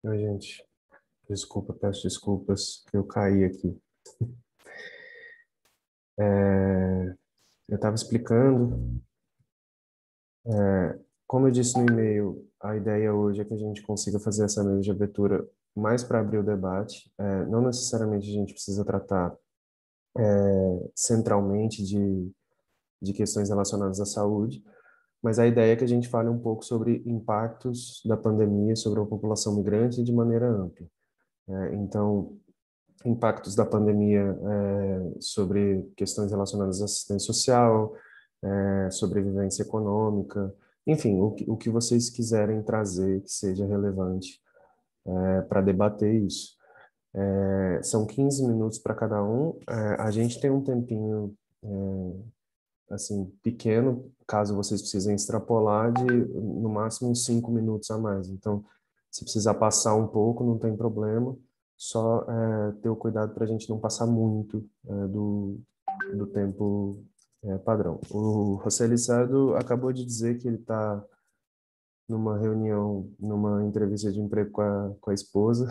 Oi, gente. Desculpa, peço desculpas que eu caí aqui. Eu estava explicando, como eu disse no e-mail, a ideia hoje é que a gente consiga fazer essa mesa de abertura mais para abrir o debate. Não necessariamente a gente precisa tratar centralmente de questões relacionadas à saúde, mas a ideia é que a gente fale um pouco sobre impactos da pandemia sobre a população migrante de maneira ampla. Então, impactos da pandemia sobre questões relacionadas à assistência social, sobrevivência econômica, enfim, o que vocês quiserem trazer que seja relevante para debater isso. São 15 minutos para cada um. A gente tem um tempinho assim pequeno, caso vocês precisem extrapolar, de no máximo uns 5 minutos a mais. Então, se precisar passar um pouco, não tem problema. Só ter o cuidado para a gente não passar muito do tempo padrão. O José Lizardo acabou de dizer que ele está numa reunião, numa entrevista de emprego com a esposa.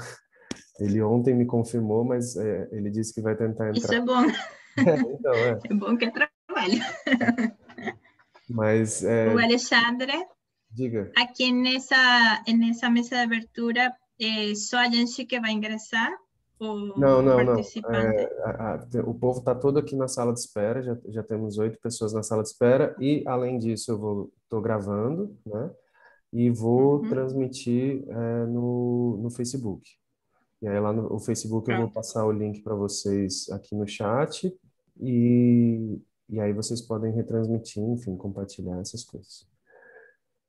Ele ontem me confirmou, mas ele disse que vai tentar Isso entrar. é bom. Então, É bom que é trabalho. mas O Alexandre, diga. aqui nessa mesa de abertura, só a gente que vai ingressar, Não, o não, não. participante? O povo está todo aqui na sala de espera, já temos 8 pessoas na sala de espera, e além disso eu estou gravando, né? E vou Uhum. transmitir no Facebook. E aí lá no Facebook eu vou Pronto. passar o link para vocês aqui no chat e aí vocês podem retransmitir, enfim, compartilhar essas coisas.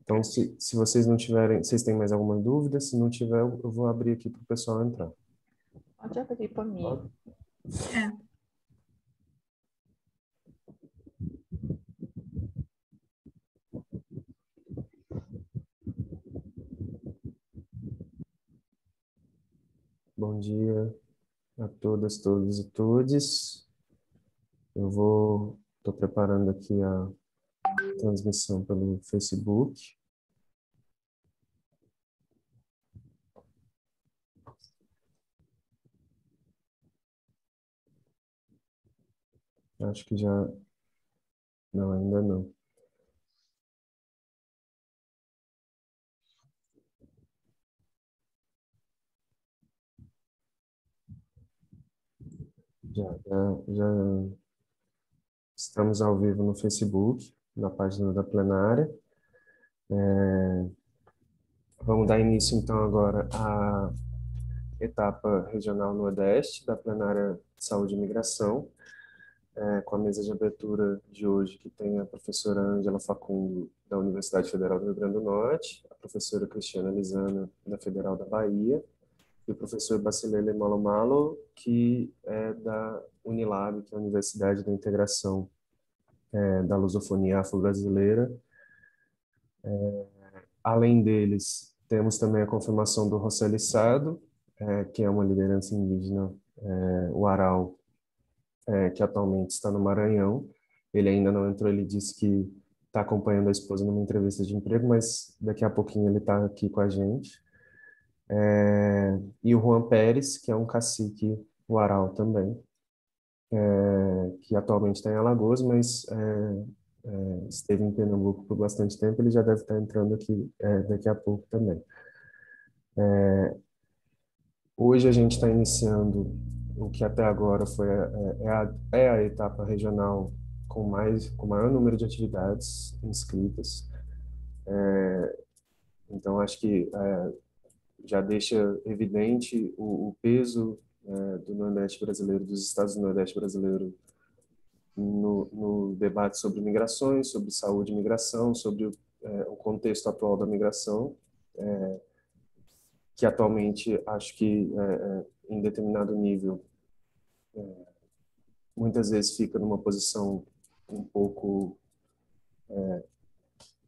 Então, se vocês não tiverem, vocês têm mais alguma dúvida? Se não tiver, eu vou abrir aqui para o pessoal entrar. Pode abrir por mim. É. Bom dia a todas, todos e todes. Estou preparando aqui a transmissão pelo Facebook. Acho que já... Não, ainda não. Já estamos ao vivo no Facebook, na página da plenária. Vamos dar início, então, agora à etapa regional Nordeste da plenária de Saúde e Migração, com a mesa de abertura de hoje, que tem a professora Ângela Facundo, da Universidade Federal do Rio Grande do Norte, a professora Cristiana Lisana, da Federal da Bahia, e o professor Bacilele Malo, que é da Unilab, que é a Universidade da Integração da Lusofonia Afro-Brasileira. Além deles, temos também a confirmação do José Lissado, que é uma liderança indígena, Uarau, que atualmente está no Maranhão. Ele ainda não entrou, ele disse que está acompanhando a esposa numa entrevista de emprego, mas daqui a pouquinho ele está aqui com a gente. E o Juan Pérez, que é um cacique Uarau também, que atualmente está em Alagoas, mas esteve em Pernambuco por bastante tempo, ele já deve estar entrando aqui daqui a pouco também. Hoje a gente está iniciando o que até agora foi a etapa regional com maior número de atividades inscritas. Então acho que já deixa evidente o peso do Nordeste brasileiro, dos estados do Nordeste brasileiro no debate sobre migrações, sobre saúde e migração, sobre o contexto atual da migração, que atualmente acho que em determinado nível muitas vezes fica numa posição um pouco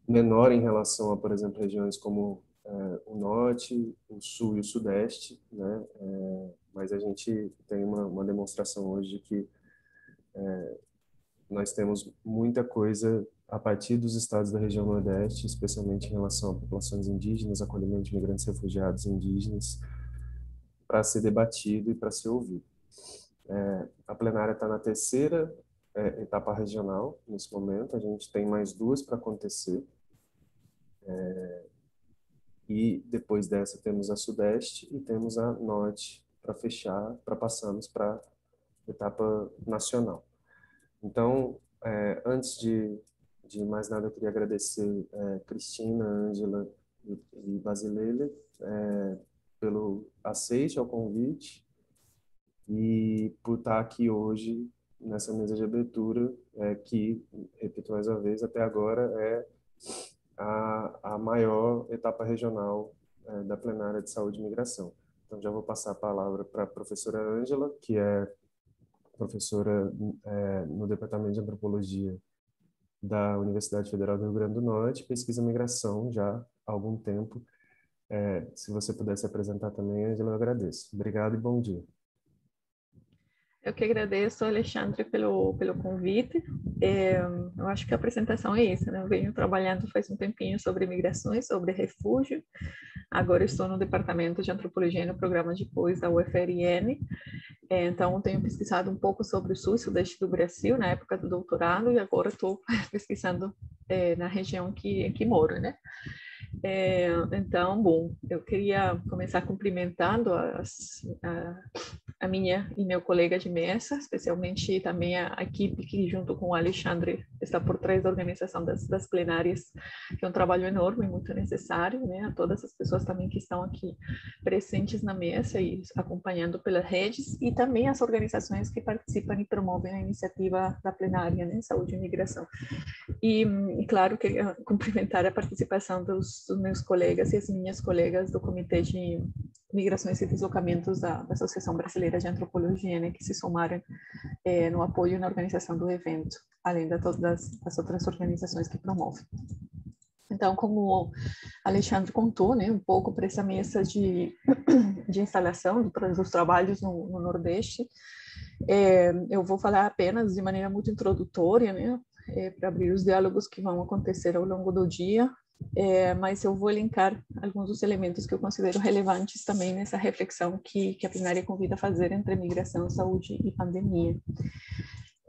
menor em relação a, por exemplo, regiões como o Norte, o Sul e o Sudeste, né? Mas a gente tem uma demonstração hoje de que nós temos muita coisa a partir dos estados da região Nordeste, especialmente em relação a populações indígenas, acolhimento de migrantes e refugiados indígenas, para ser debatido e para ser ouvido. A plenária está na terceira etapa regional, nesse momento, a gente tem mais 2 para acontecer, e depois dessa temos a Sudeste e temos a Norte para fechar, para passarmos para a etapa nacional. Então, antes de mais nada, eu queria agradecer Cristina, Ângela e Basilele pelo aceite ao convite e por estar aqui hoje nessa mesa de abertura, que, repito mais uma vez, até agora é a maior etapa regional da plenária de saúde e migração. Então, já vou passar a palavra para a professora Ângela, que é professora no Departamento de Antropologia da Universidade Federal do Rio Grande do Norte, pesquisa migração já há algum tempo. Se você pudesse apresentar também, Ângela, eu agradeço. Obrigado e bom dia. Eu que agradeço, Alexandre, pelo convite. Eu acho que a apresentação é isso, né? Eu venho trabalhando faz um tempinho sobre migrações, sobre refúgio. Agora estou no Departamento de Antropologia no programa de pós da UFRN. Então, tenho pesquisado um pouco sobre o sul e sudeste do Brasil, na época do doutorado, e agora estou pesquisando na região que moro, né? Então, bom, eu queria começar cumprimentando a minha e meu colega de mesa, especialmente também a equipe que, junto com o Alexandre, está por trás da organização das plenárias, que é um trabalho enorme e muito necessário, né? A todas as pessoas também que estão aqui presentes na mesa e acompanhando pelas redes, e também as organizações que participam e promovem a iniciativa da plenária, né? Saúde e Migração. E claro, queria cumprimentar a participação dos meus colegas e as minhas colegas do Comitê de Migrações e Deslocamentos da Associação Brasileira de Antropologia, né, que se somaram no apoio e na organização do evento, além das outras organizações que promovem. Então, como o Alexandre contou, né, um pouco para essa mesa de instalação dos trabalhos no Nordeste, eu vou falar apenas de maneira muito introdutória, né, para abrir os diálogos que vão acontecer ao longo do dia, mas eu vou elencar alguns dos elementos que eu considero relevantes também nessa reflexão que a plenária convida a fazer entre migração, saúde e pandemia.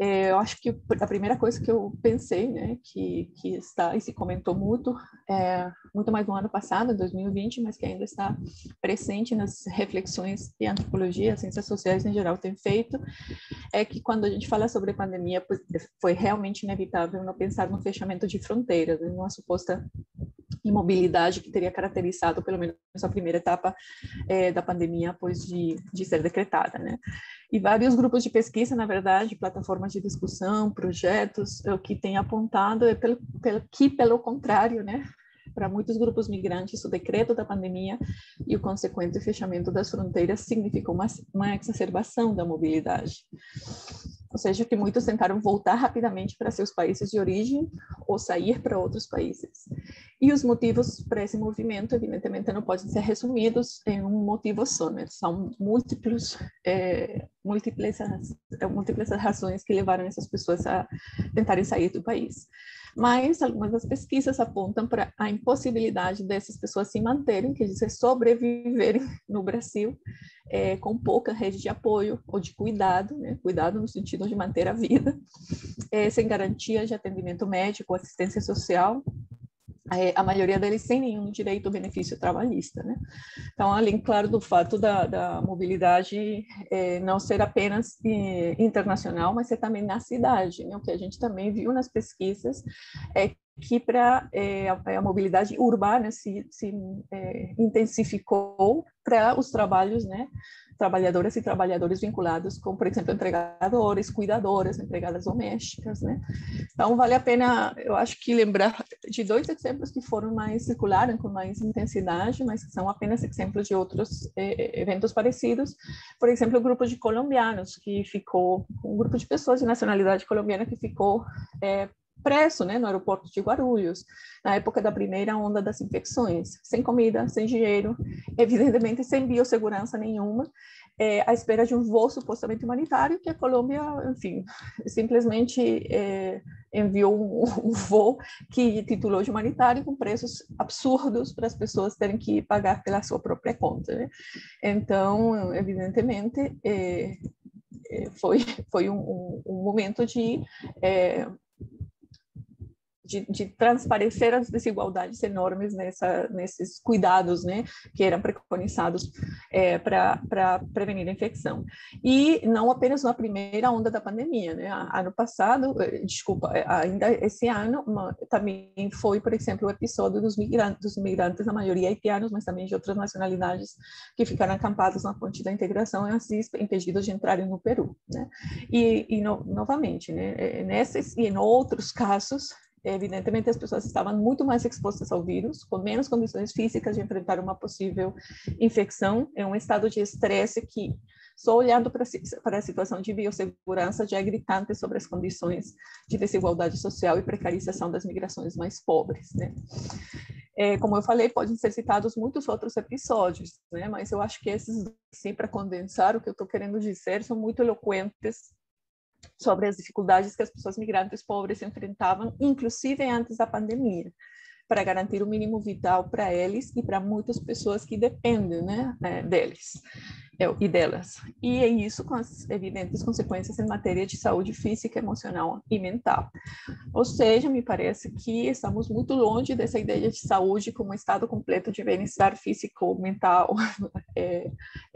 Eu acho que a primeira coisa que eu pensei, né, que está e se comentou muito mais no ano passado, em 2020, mas que ainda está presente nas reflexões que a antropologia, as ciências sociais em geral têm feito, é que quando a gente fala sobre pandemia, foi realmente inevitável não pensar no fechamento de fronteiras, né, numa suposta imobilidade que teria caracterizado pelo menos a primeira etapa da pandemia após de ser decretada, né? E vários grupos de pesquisa, na verdade, plataformas de discussão, projetos, o que tem apontado é pelo contrário, né? Para muitos grupos migrantes, o decreto da pandemia e o consequente fechamento das fronteiras significou uma exacerbação da mobilidade. Ou seja, que muitos tentaram voltar rapidamente para seus países de origem ou sair para outros países. E os motivos para esse movimento, evidentemente, não podem ser resumidos em um motivo só, né? São múltiplas razões que levaram essas pessoas a tentarem sair do país. Mas algumas das pesquisas apontam para a impossibilidade dessas pessoas se manterem, quer dizer, sobreviverem no Brasil, com pouca rede de apoio ou de cuidado, né? Cuidado no sentido de manter a vida, sem garantia de atendimento médico, assistência social, a maioria deles sem nenhum direito ou benefício trabalhista, né? Então, além, claro, do fato da mobilidade não ser apenas internacional, mas ser também na cidade, né? O que a gente também viu nas pesquisas é que a mobilidade urbana se intensificou para os trabalhos, né? Trabalhadoras e trabalhadores vinculados com, por exemplo, empregadores, cuidadoras, empregadas domésticas, né? Então, vale a pena, eu acho que lembrar de 2 exemplos que circularam com mais intensidade, mas que são apenas exemplos de outros eventos parecidos. Por exemplo, o grupo de colombianos, um grupo de pessoas de nacionalidade colombiana que ficou preso, né, no aeroporto de Guarulhos, na época da primeira onda das infecções, sem comida, sem dinheiro, evidentemente sem biossegurança nenhuma, à espera de um voo supostamente humanitário, que a Colômbia, enfim, simplesmente enviou um voo que titulou de humanitário com preços absurdos para as pessoas terem que pagar pela sua própria conta, né? Então, evidentemente, foi um momento de transparecer as desigualdades enormes nesses cuidados, né, que eram preconizados para prevenir a infecção. E não apenas na primeira onda da pandemia, né? Ano passado, ainda esse ano, também foi, por exemplo, o episódio dos migrantes, na maioria haitianos, mas também de outras nacionalidades, que ficaram acampados na ponte da integração e assim impedidos de entrarem no Peru, né? Novamente, né, nesses e em outros casos, evidentemente as pessoas estavam muito mais expostas ao vírus, com menos condições físicas de enfrentar uma possível infecção, em um estado de estresse que, só olhando para a situação de biossegurança, já é gritante sobre as condições de desigualdade social e precarização das migrações mais pobres, né? Como eu falei, podem ser citados muitos outros episódios, né? Mas eu acho que esses, sim, para condensar o que eu estou querendo dizer, são muito eloquentes sobre as dificuldades que as pessoas migrantes pobres enfrentavam, inclusive antes da pandemia, para garantir o mínimo vital para eles e para muitas pessoas que dependem, né, deles e delas. E é isso com as evidentes consequências em matéria de saúde física, emocional e mental. Ou seja, me parece que estamos muito longe dessa ideia de saúde como um estado completo de bem-estar físico, mental,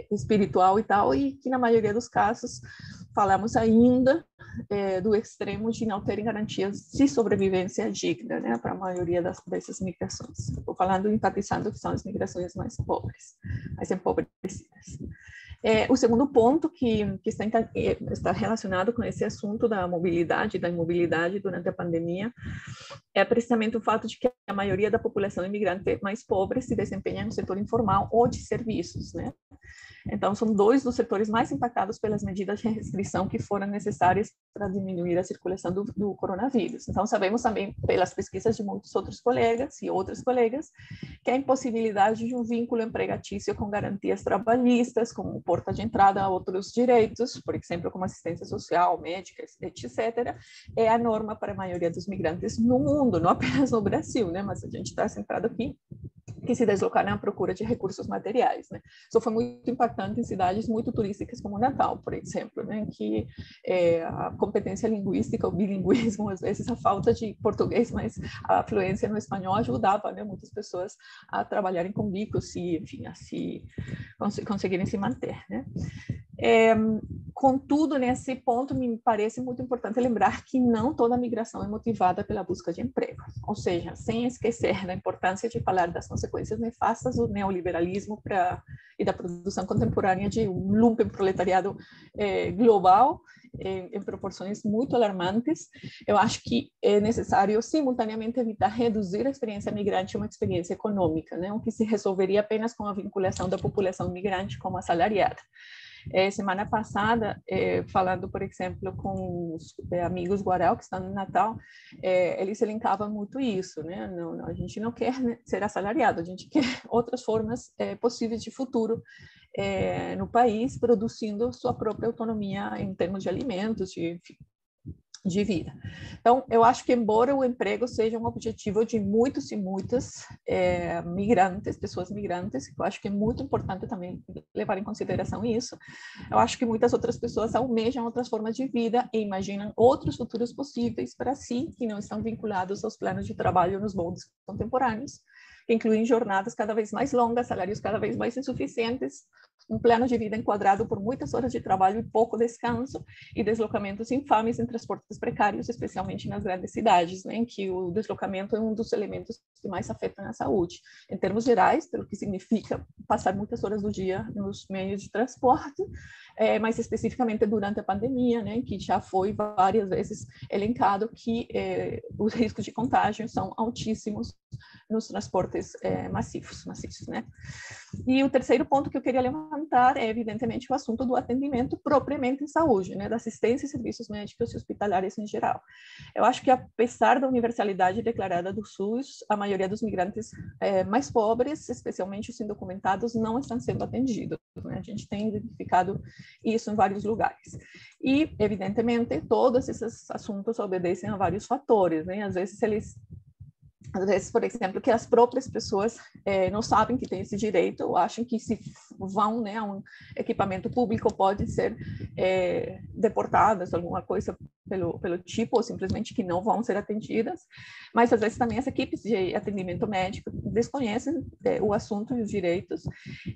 espiritual e tal, e que na maioria dos casos falamos ainda do extremo de não terem garantias de sobrevivência digna, né, para a maioria dessas migrações. Estou falando, enfatizando que são as migrações mais pobres, mais empobrecidas. O segundo ponto que está relacionado com esse assunto da mobilidade, da imobilidade durante a pandemia, é precisamente o fato de que a maioria da população imigrante mais pobre se desempenha no setor informal ou de serviços, né? Então, são dois dos setores mais impactados pelas medidas de restrição que foram necessárias para diminuir a circulação do coronavírus. Então, sabemos também, pelas pesquisas de muitos outros colegas e outras colegas, que a impossibilidade de um vínculo empregatício com garantias trabalhistas, como porta de entrada a outros direitos, por exemplo, como assistência social, médica, etc., é a norma para a maioria dos migrantes no mundo, não apenas no Brasil, né? Mas a gente está centrado aqui, que se deslocaram à procura de recursos materiais, né? Isso foi muito impactante em cidades muito turísticas como Natal, por exemplo, né? Que a competência linguística, o bilinguismo, às vezes a falta de português, mas a fluência no espanhol ajudava, né, muitas pessoas a trabalharem com bicos e, enfim, a se conseguirem se manter, né? Contudo, nesse ponto, me parece muito importante lembrar que não toda migração é motivada pela busca de emprego. Ou seja, sem esquecer da importância de falar das consequências nefastas do neoliberalismo e da produção contemporânea de um lumpenproletariado global, em proporções muito alarmantes, eu acho que é necessário simultaneamente evitar reduzir a experiência migrante a uma experiência econômica, né? O que se resolveria apenas com a vinculação da população migrante como assalariada. Semana passada, falando, por exemplo, com os amigos Guarau, que estão no Natal, eles elencavam muito isso, né? Não, a gente não quer, né, ser assalariado, a gente quer outras formas possíveis de futuro no país, produzindo sua própria autonomia em termos de alimentos, de vida. Então, eu acho que, embora o emprego seja um objetivo de muitos e muitas migrantes, pessoas migrantes, eu acho que é muito importante também levar em consideração isso, eu acho que muitas outras pessoas almejam outras formas de vida e imaginam outros futuros possíveis para si, que não estão vinculados aos planos de trabalho nos moldes contemporâneos, que incluem jornadas cada vez mais longas, salários cada vez mais insuficientes, um plano de vida enquadrado por muitas horas de trabalho e pouco descanso, e deslocamentos infames em transportes precários, especialmente nas grandes cidades, né, em que o deslocamento é um dos elementos que mais afetam a saúde. Em termos gerais, pelo que significa passar muitas horas do dia nos meios de transporte, mas especificamente durante a pandemia, né, que já foi várias vezes elencado que os riscos de contágio são altíssimos nos transportes maciços, né? E o terceiro ponto que eu queria levantar é, evidentemente, o assunto do atendimento propriamente em saúde, né? Da assistência e serviços médicos e hospitalares em geral. Eu acho que, apesar da universalidade declarada do SUS, a maioria dos migrantes mais pobres, especialmente os indocumentados, não estão sendo atendidos, né? A gente tem identificado isso em vários lugares. E, evidentemente, todos esses assuntos obedecem a vários fatores, né? Às vezes, por exemplo, que as próprias pessoas não sabem que têm esse direito, ou acham que se vão, né, a um equipamento público podem ser deportadas, alguma coisa pelo tipo, ou simplesmente que não vão ser atendidas. Mas, às vezes, também as equipes de atendimento médico desconhecem o assunto e os direitos.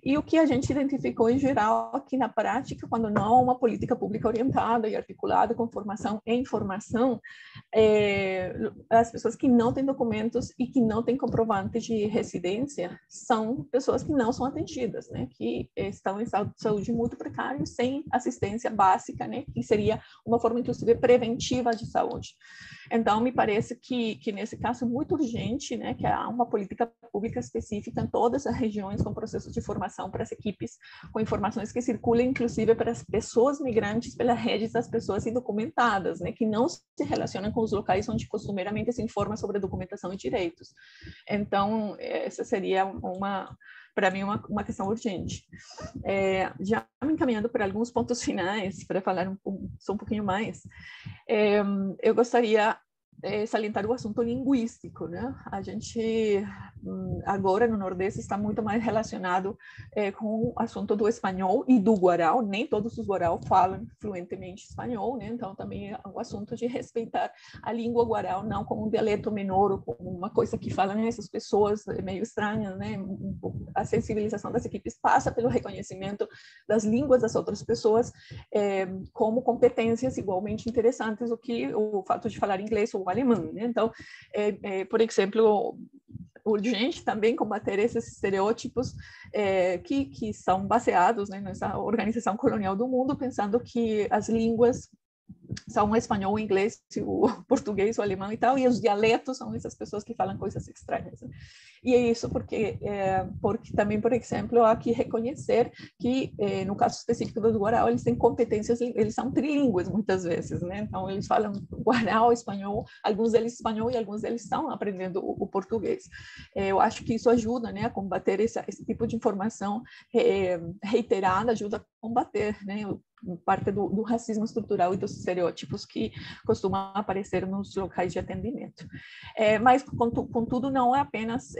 E o que a gente identificou, em geral, aqui na prática, quando não há uma política pública orientada e articulada com formação e informação, as pessoas que não têm documentos e que não têm comprovante de residência são pessoas que não são atendidas, né? Que estão em estado de saúde muito precário, sem assistência básica, né? Que seria uma forma, inclusive, preventiva de saúde. Então, me parece que nesse caso é muito urgente, né? Que há uma política pública específica em todas as regiões com processos de formação para as equipes, com informações que circulem, inclusive, para as pessoas migrantes, pelas redes das pessoas indocumentadas, né? Que não se relacionam com os locais onde costumeiramente se informa sobre documentação e direitos. Então, essa seria para mim, uma questão urgente. Já me encaminhando para alguns pontos finais, para falar só um pouquinho mais, eu gostaria salientar o assunto linguístico, né? A gente agora no Nordeste está muito mais relacionado com o assunto do espanhol e do guarau. Nem todos os guarau falam fluentemente espanhol, né? Então também é um assunto de respeitar a língua guarau, não como um dialeto menor ou como uma coisa que falam essas pessoas meio estranhas, né? A sensibilização das equipes passa pelo reconhecimento das línguas das outras pessoas como competências igualmente interessantes do que o fato de falar inglês ou alemão, né? Então, por exemplo, urgente também combater esses estereótipos que são baseados, né, nessa organização colonial do mundo, pensando que as línguas são o espanhol, o inglês, o português, o alemão e tal, e os dialetos são essas pessoas que falam coisas estranhas. E é isso porque também, por exemplo, há que reconhecer que, no caso específico do Guarau, eles têm competências, eles são trilíngues muitas vezes, né? Então, eles falam Guarau, espanhol, alguns deles espanhol e alguns deles estão aprendendo o português. Eu acho que isso ajuda, né, a combater esse tipo de informação reiterada, ajuda a combater, né, parte do racismo estrutural e dos estereótipos que costumam aparecer nos locais de atendimento. Mas, contudo, não é apenas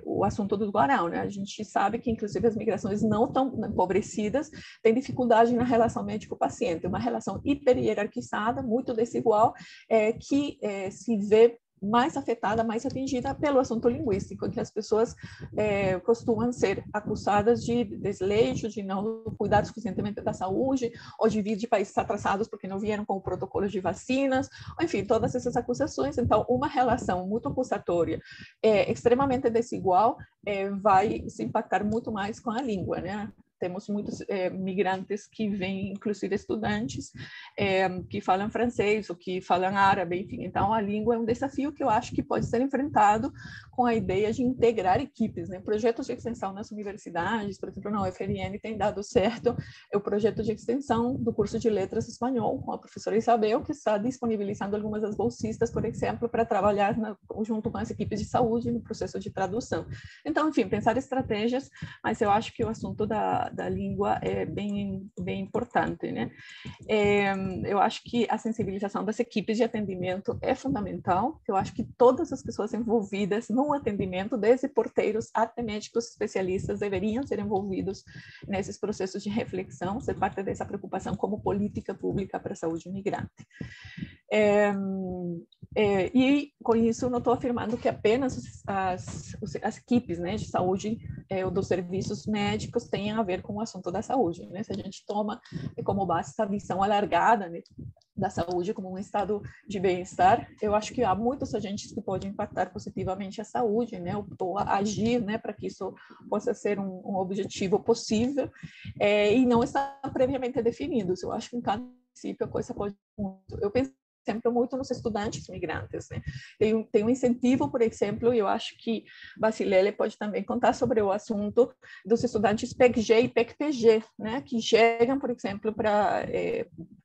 o assunto do Guarau, né? A gente sabe que, inclusive, as migrações não tão empobrecidas têm dificuldade na relação médico-paciente, uma relação hiper-hierarquizada, muito desigual, que se vê mais afetada, mais atingida pelo assunto linguístico, em que as pessoas costumam ser acusadas de desleixo, de não cuidar suficientemente da saúde, ou de vir de países atrasados porque não vieram com o protocolo de vacinas, enfim, todas essas acusações. Então, uma relação muito acusatória, extremamente desigual, vai se impactar muito mais com a língua, né? Temos muitos migrantes que vêm, inclusive estudantes, que falam francês ou que falam árabe, enfim. Então, a língua é um desafio que eu acho que pode ser enfrentado com a ideia de integrar equipes, né? Projetos de extensão nas universidades, por exemplo, na UFRN tem dado certo o projeto de extensão do curso de Letras Espanhol, com a professora Isabel, que está disponibilizando algumas das bolsistas, por exemplo, para trabalhar junto com as equipes de saúde no processo de tradução. Então, enfim, pensar estratégias, mas eu acho que o assunto da língua é bem importante, né? Eu acho que a sensibilização das equipes de atendimento é fundamental. Eu acho que todas as pessoas envolvidas no atendimento, desde porteiros até médicos especialistas, deveriam ser envolvidos nesses processos de reflexão, ser parte dessa preocupação como política pública para a saúde imigrante. E com isso não estou afirmando que apenas as equipes, né, de saúde ou dos serviços médicos tenham a ver com o assunto da saúde, né? Se a gente toma como base essa visão alargada, né, da saúde como um estado de bem-estar, eu acho que há muitos agentes que podem impactar positivamente a saúde, né, ou agir, né, para que isso possa ser um objetivo possível, e não está previamente definido. Eu acho que em cada município a coisa pode muito. Eu pensei exemplo, muito nos estudantes migrantes, né? Tem um incentivo, por exemplo, eu acho que Basilele pode também contar sobre o assunto dos estudantes PECG e PECPG, né? Que chegam, por exemplo,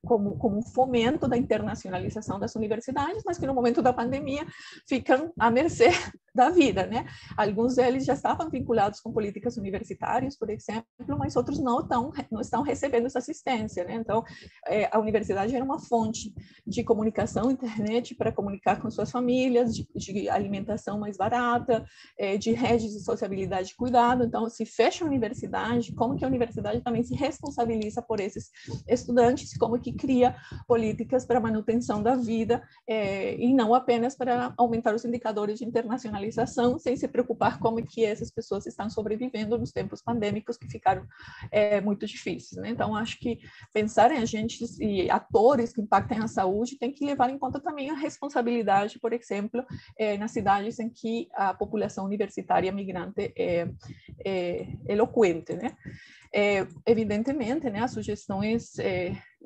como um fomento da internacionalização das universidades, mas que no momento da pandemia ficam à mercê da vida, né? Alguns deles já estavam vinculados com políticas universitárias, por exemplo, mas outros não estão recebendo essa assistência, né? Então, a universidade era uma fonte de comunicação, internet, para comunicar com suas famílias, de alimentação mais barata, de redes de sociabilidade e cuidado. Então, se fecha a universidade, como que a universidade também se responsabiliza por esses estudantes, como que cria políticas para a manutenção da vida, e não apenas para aumentar os indicadores de internacionalização, sem se preocupar como que essas pessoas estão sobrevivendo nos tempos pandêmicos que ficaram muito difíceis, né? Então, acho que pensar em agentes e atores que impactam a saúde tem que levar em conta também a responsabilidade, por exemplo, nas cidades em que a população universitária migrante é eloquente, né? Evidentemente, né, as sugestões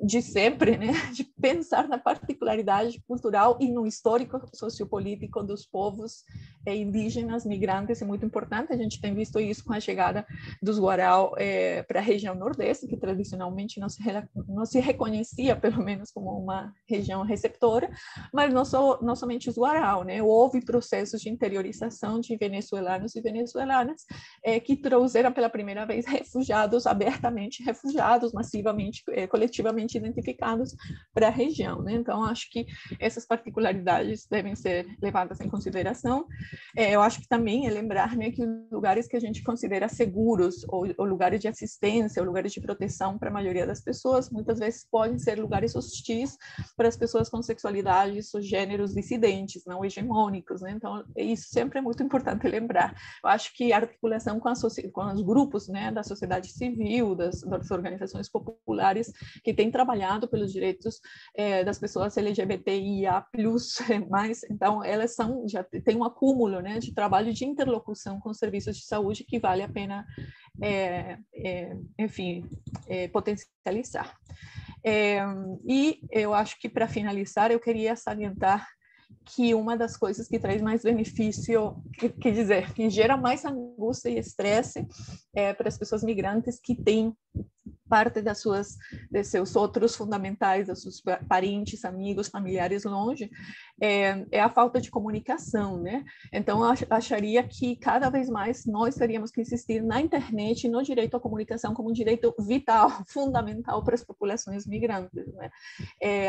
de sempre, né, de pensar na particularidade cultural e no histórico sociopolítico dos povos indígenas migrantes é muito importante. A gente tem visto isso com a chegada dos Guarau para a região Nordeste, que tradicionalmente não se reconhecia, pelo menos, como uma região receptora, mas não somente os Guarau, né? Houve processos de interiorização de venezuelanos e venezuelanas que trouxeram pela primeira vez refugiados, abertamente refugiados, massivamente, coletivamente identificados para a região, né? Então, acho que essas particularidades devem ser levadas em consideração. Eu acho que também é lembrar, né, que os lugares que a gente considera seguros, ou lugares de assistência, ou lugares de proteção para a maioria das pessoas, muitas vezes podem ser lugares hostis para as pessoas com sexualidades ou gêneros dissidentes, não hegemônicos, né? Então, isso sempre é muito importante lembrar. Eu acho que a articulação com os grupos, né, da sociedade civil, das organizações populares que têm trabalhado pelos direitos das pessoas LGBTIA+, mais, então elas já têm um acúmulo, né, de trabalho de interlocução com os serviços de saúde que vale a pena, potencializar. E eu acho que, para finalizar, eu queria salientar que uma das coisas que traz mais benefício, quer dizer, que gera mais angústia e estresse para as pessoas migrantes que têm parte de seus outros fundamentais, dos seus parentes, amigos, familiares longe, é a falta de comunicação, né? Então, eu acharia que cada vez mais nós teríamos que insistir na internet e no direito à comunicação como um direito vital, fundamental para as populações migrantes, né?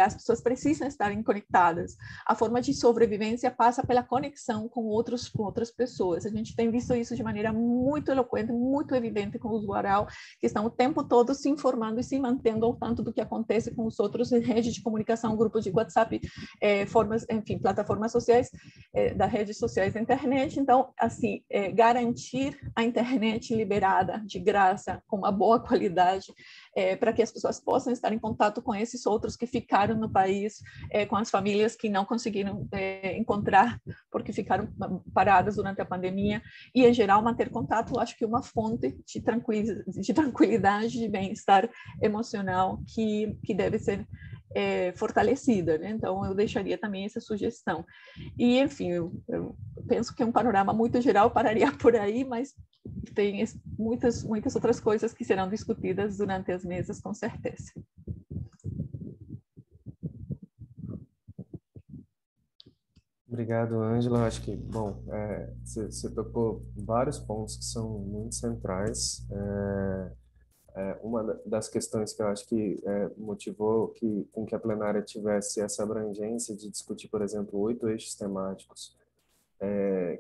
As pessoas precisam estarem conectadas. A forma de sobrevivência passa pela conexão com outras pessoas. A gente tem visto isso de maneira muito eloquente, muito evidente com os Guarau, que estão o tempo todo se informando e se mantendo ao tanto do que acontece com os outros em rede de comunicação, grupos de WhatsApp, plataformas sociais, das redes sociais da internet. Então, assim, garantir a internet liberada, de graça, com uma boa qualidade, para que as pessoas possam estar em contato com esses outros que ficaram no país, com as famílias que não conseguiram encontrar porque ficaram paradas durante a pandemia, e, em geral, manter contato. Eu acho que uma fonte de tranquilidade, de bem-estar emocional que deve ser fortalecida, né? Então, eu deixaria também essa sugestão. E, enfim, eu penso que é um panorama muito geral, pararia por aí, mas tem muitas outras coisas que serão discutidas durante as mesas, com certeza. Obrigado, Ângela. Acho que, bom, você tocou vários pontos que são muito centrais. Uma das questões que eu acho que motivou com que a plenária tivesse essa abrangência de discutir, por exemplo, 8 eixos temáticos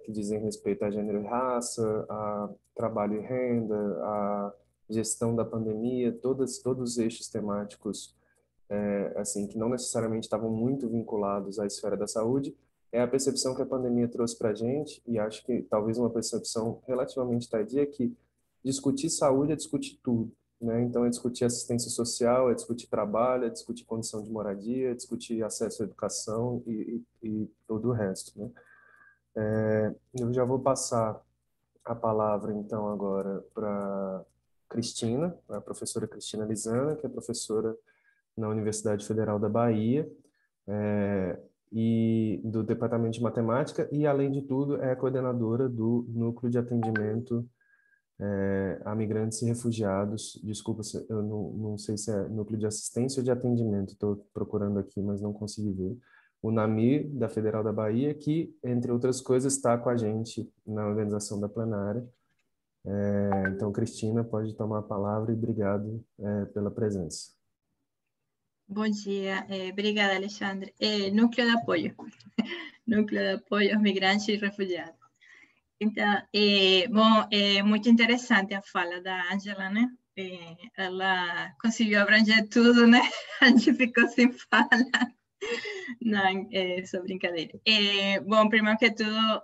que dizem respeito a gênero e raça, a trabalho e renda, a gestão da pandemia, todos os eixos temáticos assim, que não necessariamente estavam muito vinculados à esfera da saúde, é a percepção que a pandemia trouxe para a gente, e acho que talvez uma percepção relativamente tardia, que discutir saúde é discutir tudo, né? Então, é discutir assistência social, é discutir trabalho, é discutir condição de moradia, é discutir acesso à educação e todo o resto, né? Eu já vou passar a palavra, então, agora para Cristina, a professora Cristina Lizana, que é professora na Universidade Federal da Bahia. e do Departamento de Matemática, e, além de tudo, é coordenadora do Núcleo de Atendimento a Migrantes e Refugiados. Desculpa, eu não sei se é Núcleo de Assistência ou de Atendimento, estou procurando aqui, mas não consegui ver. O NAMIR, da Federal da Bahia, que, entre outras coisas, está com a gente na organização da plenária. Então, Cristina, pode tomar a palavra, e obrigado pela presença. Bom dia, obrigada, Alexandre. Núcleo de apoio, Núcleo de Apoio aos Migrantes e Refugiados. Então, bom, é muito interessante a fala da Ângela, né? Ela conseguiu abranger tudo, né? A gente ficou sem fala. Não, só brincadeira. Bom, primeiro que tudo,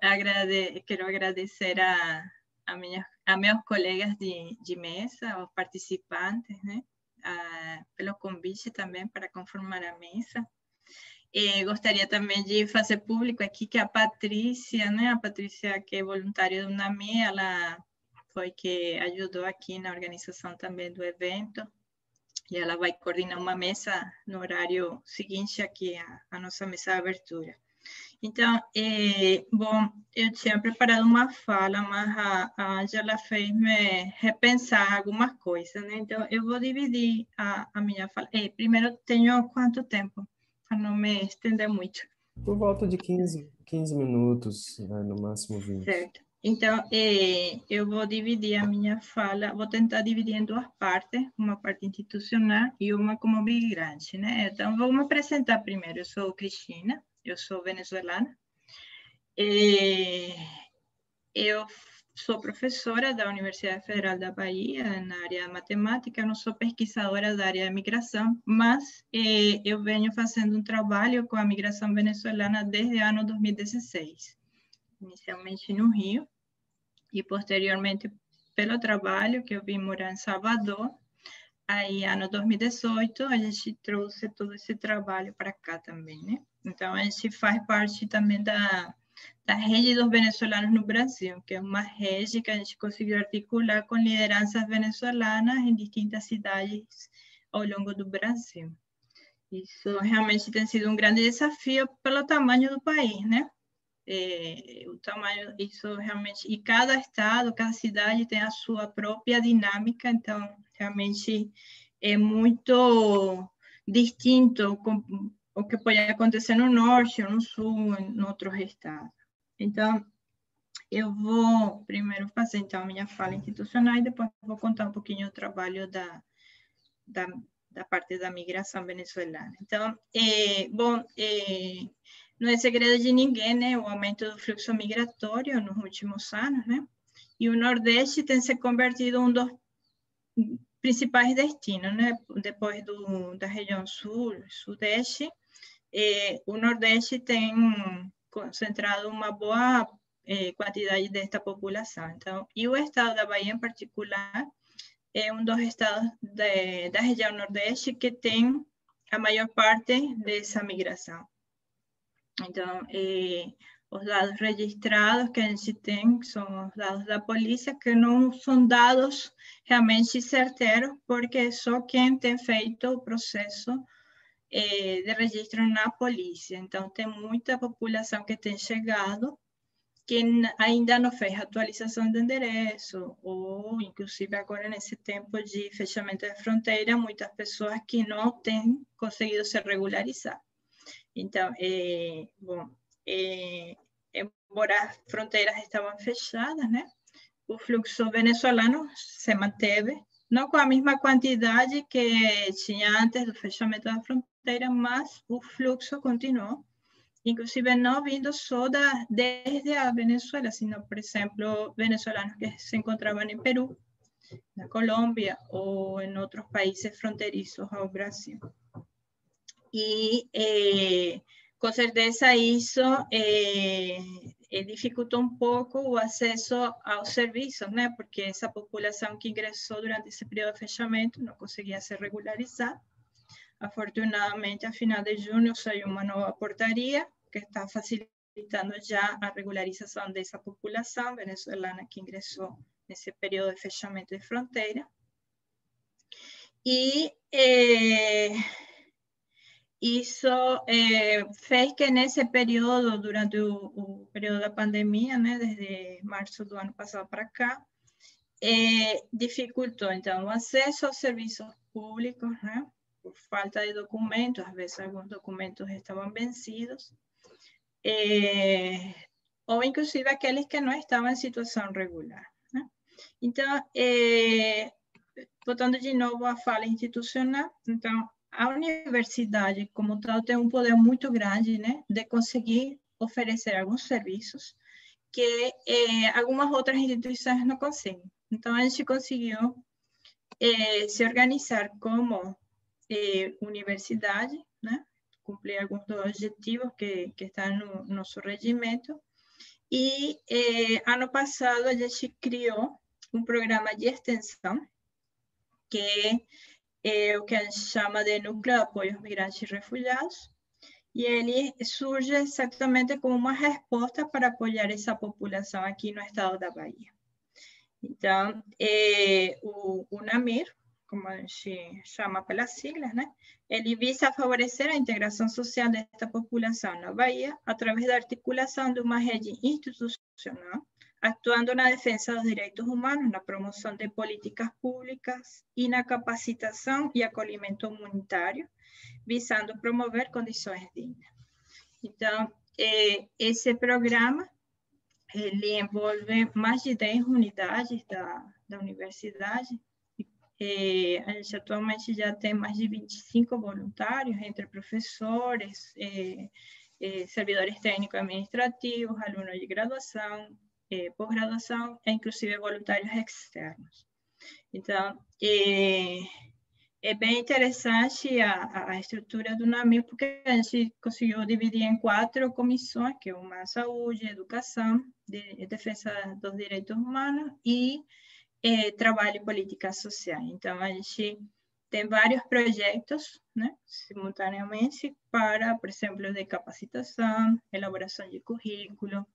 quero agradecer a meus colegas de mesa, aos participantes, né? Pelo convite também para conformar a mesa. Gostaria também de fazer público aqui que a Patrícia, né? A Patrícia, que é voluntária do NAMI, ela foi que ajudou aqui na organização também do evento. E ela vai coordenar uma mesa no horário seguinte aqui, a nossa mesa de abertura. Então, bom, eu tinha preparado uma fala, mas a Angela fez me repensar algumas coisas, né? Então, eu vou dividir a minha fala. Primeiro, tenho quanto tempo? Para não me estender muito. Por volta de 15 minutos, no máximo 20. Certo. Então, eu vou dividir a minha fala, vou tentar dividir em duas partes, uma parte institucional e uma como migrante, né? Então, vou me apresentar primeiro. Eu sou Cristina, eu sou venezuelana. Eu sou professora da Universidade Federal da Bahia, na área de matemática. Eu não sou pesquisadora da área de migração, mas eu venho fazendo um trabalho com a migração venezuelana desde o ano 2016, inicialmente no Rio, e posteriormente pelo trabalho que eu vim morar em Salvador. Aí, ano 2018, a gente trouxe todo esse trabalho para cá também, né? Então, a gente faz parte também da rede dos venezuelanos no Brasil, que é uma rede que a gente conseguiu articular com lideranças venezuelanas em distintas cidades ao longo do Brasil. Isso realmente tem sido um grande desafio pelo tamanho do país, né? O tamanho, isso realmente, e cada estado, cada cidade tem a sua própria dinâmica, então realmente é muito distinto com o que pode acontecer no norte ou no sul, em outros estados. Então, eu vou primeiro fazer então a minha fala institucional e depois vou contar um pouquinho do trabalho da parte da migração venezuelana. Então, bom, não é segredo de ninguém, né, o aumento do fluxo migratório nos últimos anos, né? E o Nordeste tem se convertido em um dos principais destinos, né? Depois da região Sul, Sudeste, o Nordeste tem concentrado uma boa quantidade desta população. Então, e o estado da Bahia em particular é um dos estados da região Nordeste que tem a maior parte dessa migração. Então, os dados registrados que a gente tem são os dados da polícia, que não são dados realmente certeiros, porque só quem tem feito o processo de registro na polícia. Então, tem muita população que tem chegado, que ainda não fez atualização de endereço, ou inclusive agora nesse tempo de fechamento de fronteira, muitas pessoas que não têm conseguido se regularizar. Então, bom, embora as fronteiras estavam fechadas, né, o fluxo venezuelano se manteve, não com a mesma quantidade que tinha antes do fechamento da fronteira, mas o fluxo continuou, inclusive não vindo só desde a Venezuela, sino, por exemplo, venezuelanos que se encontravam em Peru, na Colômbia ou em outros países fronteiriços ao Brasil. E, com certeza, isso dificultou um pouco o acesso aos serviços, né? Porque essa população que ingressou durante esse período de fechamento não conseguia se regularizar. Afortunadamente, a final de junho saiu uma nova portaria que está facilitando já a regularização dessa população venezuelana que ingressou nesse período de fechamento de fronteira. isso fez que nesse período, durante o período da pandemia, né, desde março do ano passado para cá, dificultou, então, o acesso aos serviços públicos, né, por falta de documentos, às vezes alguns documentos estavam vencidos, ou inclusive aqueles que não estavam em situação regular, né? Então, voltando de novo à fala institucional, então, a universidade, como tal, tem um poder muito grande, né, de conseguir oferecer alguns serviços que algumas outras instituições não conseguem. Então, a gente conseguiu se organizar como universidade, né, cumprir alguns dos objetivos que estão no nosso regimento. E ano passado a gente criou um programa de extensão, que é o que a gente chama de Núcleo de Apoio aos Migrantes e Refugiados, e ele surge exatamente como uma resposta para apoiar essa população aqui no estado da Bahia. Então, o NAMIR, como a gente chama pelas siglas, né, ele visa favorecer a integração social desta população na Bahia através da articulação de uma rede institucional, actuando na defesa dos direitos humanos, na promoção de políticas públicas e na capacitação e acolhimento humanitário, visando promover condições dignas. Então, esse programa, ele envolve mais de 10 unidades da universidade. A gente atualmente já tem mais de 25 voluntários, entre professores, servidores técnico-administrativos, alunos de graduação, pós-graduação, e inclusive voluntários externos. Então, é bem interessante a estrutura do NAMIR, porque a gente conseguiu dividir em 4 comissões, que é uma saúde, educação, defesa dos direitos humanos e trabalho e política social. Então, a gente tem vários projetos, né, simultaneamente, para, por exemplo, de capacitação, elaboração de currículo,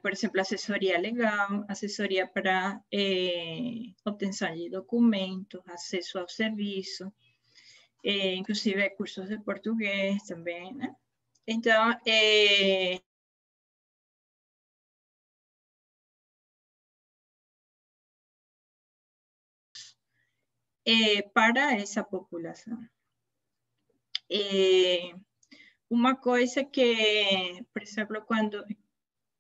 por exemplo, assessoria legal, assessoria para obtenção de documentos, acesso ao serviço, inclusive cursos de português também, né? Então, para essa população. Uma coisa que, por exemplo, quando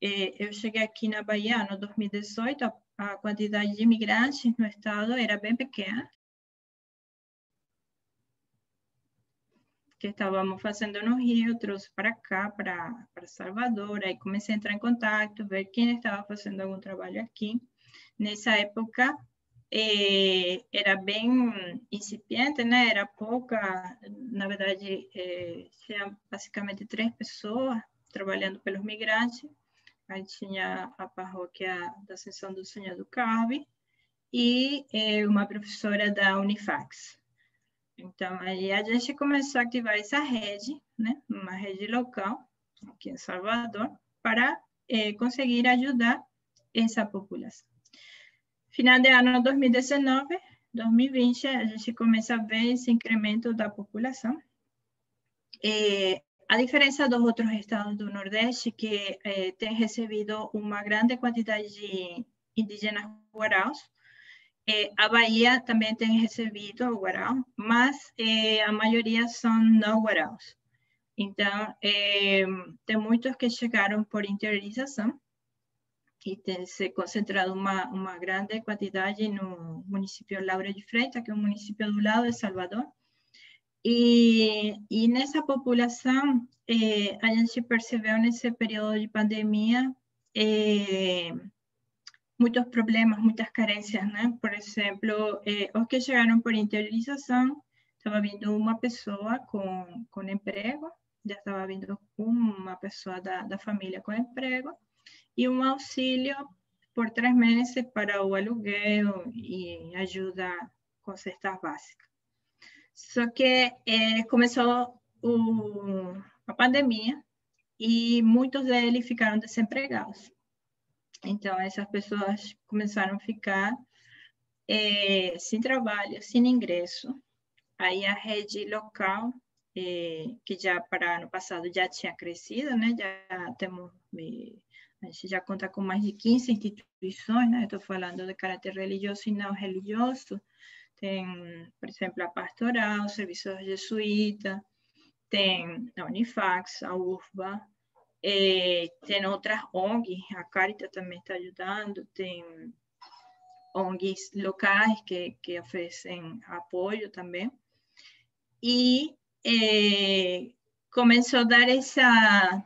eu cheguei aqui na Bahia, no 2018, a quantidade de imigrantes no estado era bem pequena, que estávamos fazendo no Rio, trouxe para cá, para Salvador, aí comecei a entrar em contato, ver quem estava fazendo algum trabalho aqui. Nessa época, era bem incipiente, né? Era pouca, na verdade, tinha basicamente 3 pessoas trabalhando pelos migrantes. Aí tinha a paróquia da Ascensão do Senhor do Carme e uma professora da Unifax. Então, aí a gente começou a ativar essa rede, né? Uma rede local, aqui em Salvador, para conseguir ajudar essa população. Final de ano 2019, 2020, a gente começa a ver esse incremento da população. A diferença dos outros estados do Nordeste, que tem recebido uma grande quantidade de indígenas guaraus, a Bahia também tem recebido o guarau, mas a maioria são não guaraus. Então, tem muitos que chegaram por interiorização, e tem se concentrado uma grande quantidade no município Laura de Freitas, que é um município do lado de Salvador. E nessa população, a gente percebeu nesse período de pandemia muitos problemas, muitas carências, né? Por exemplo, os que chegaram por interiorização, estava vindo uma pessoa com emprego, já estava vindo uma pessoa da família com emprego, e um auxílio por 3 meses para o aluguel e ajuda com cestas básicas. Só que começou a pandemia e muitos deles ficaram desempregados. Então, essas pessoas começaram a ficar sem trabalho, sem ingresso. aí a rede local, que já para ano passado já tinha crescido, né? Já temos, a gente já conta com mais de 15 instituições, né? Estou falando de caráter religioso e não religioso. Tem, por exemplo, a Pastoral, o Serviço Jesuíta, tem a Unifax, a UFBA, tem outras ONGs, a Caritas também está ajudando, tem ONGs locais que oferecem apoio também. E começou a dar essa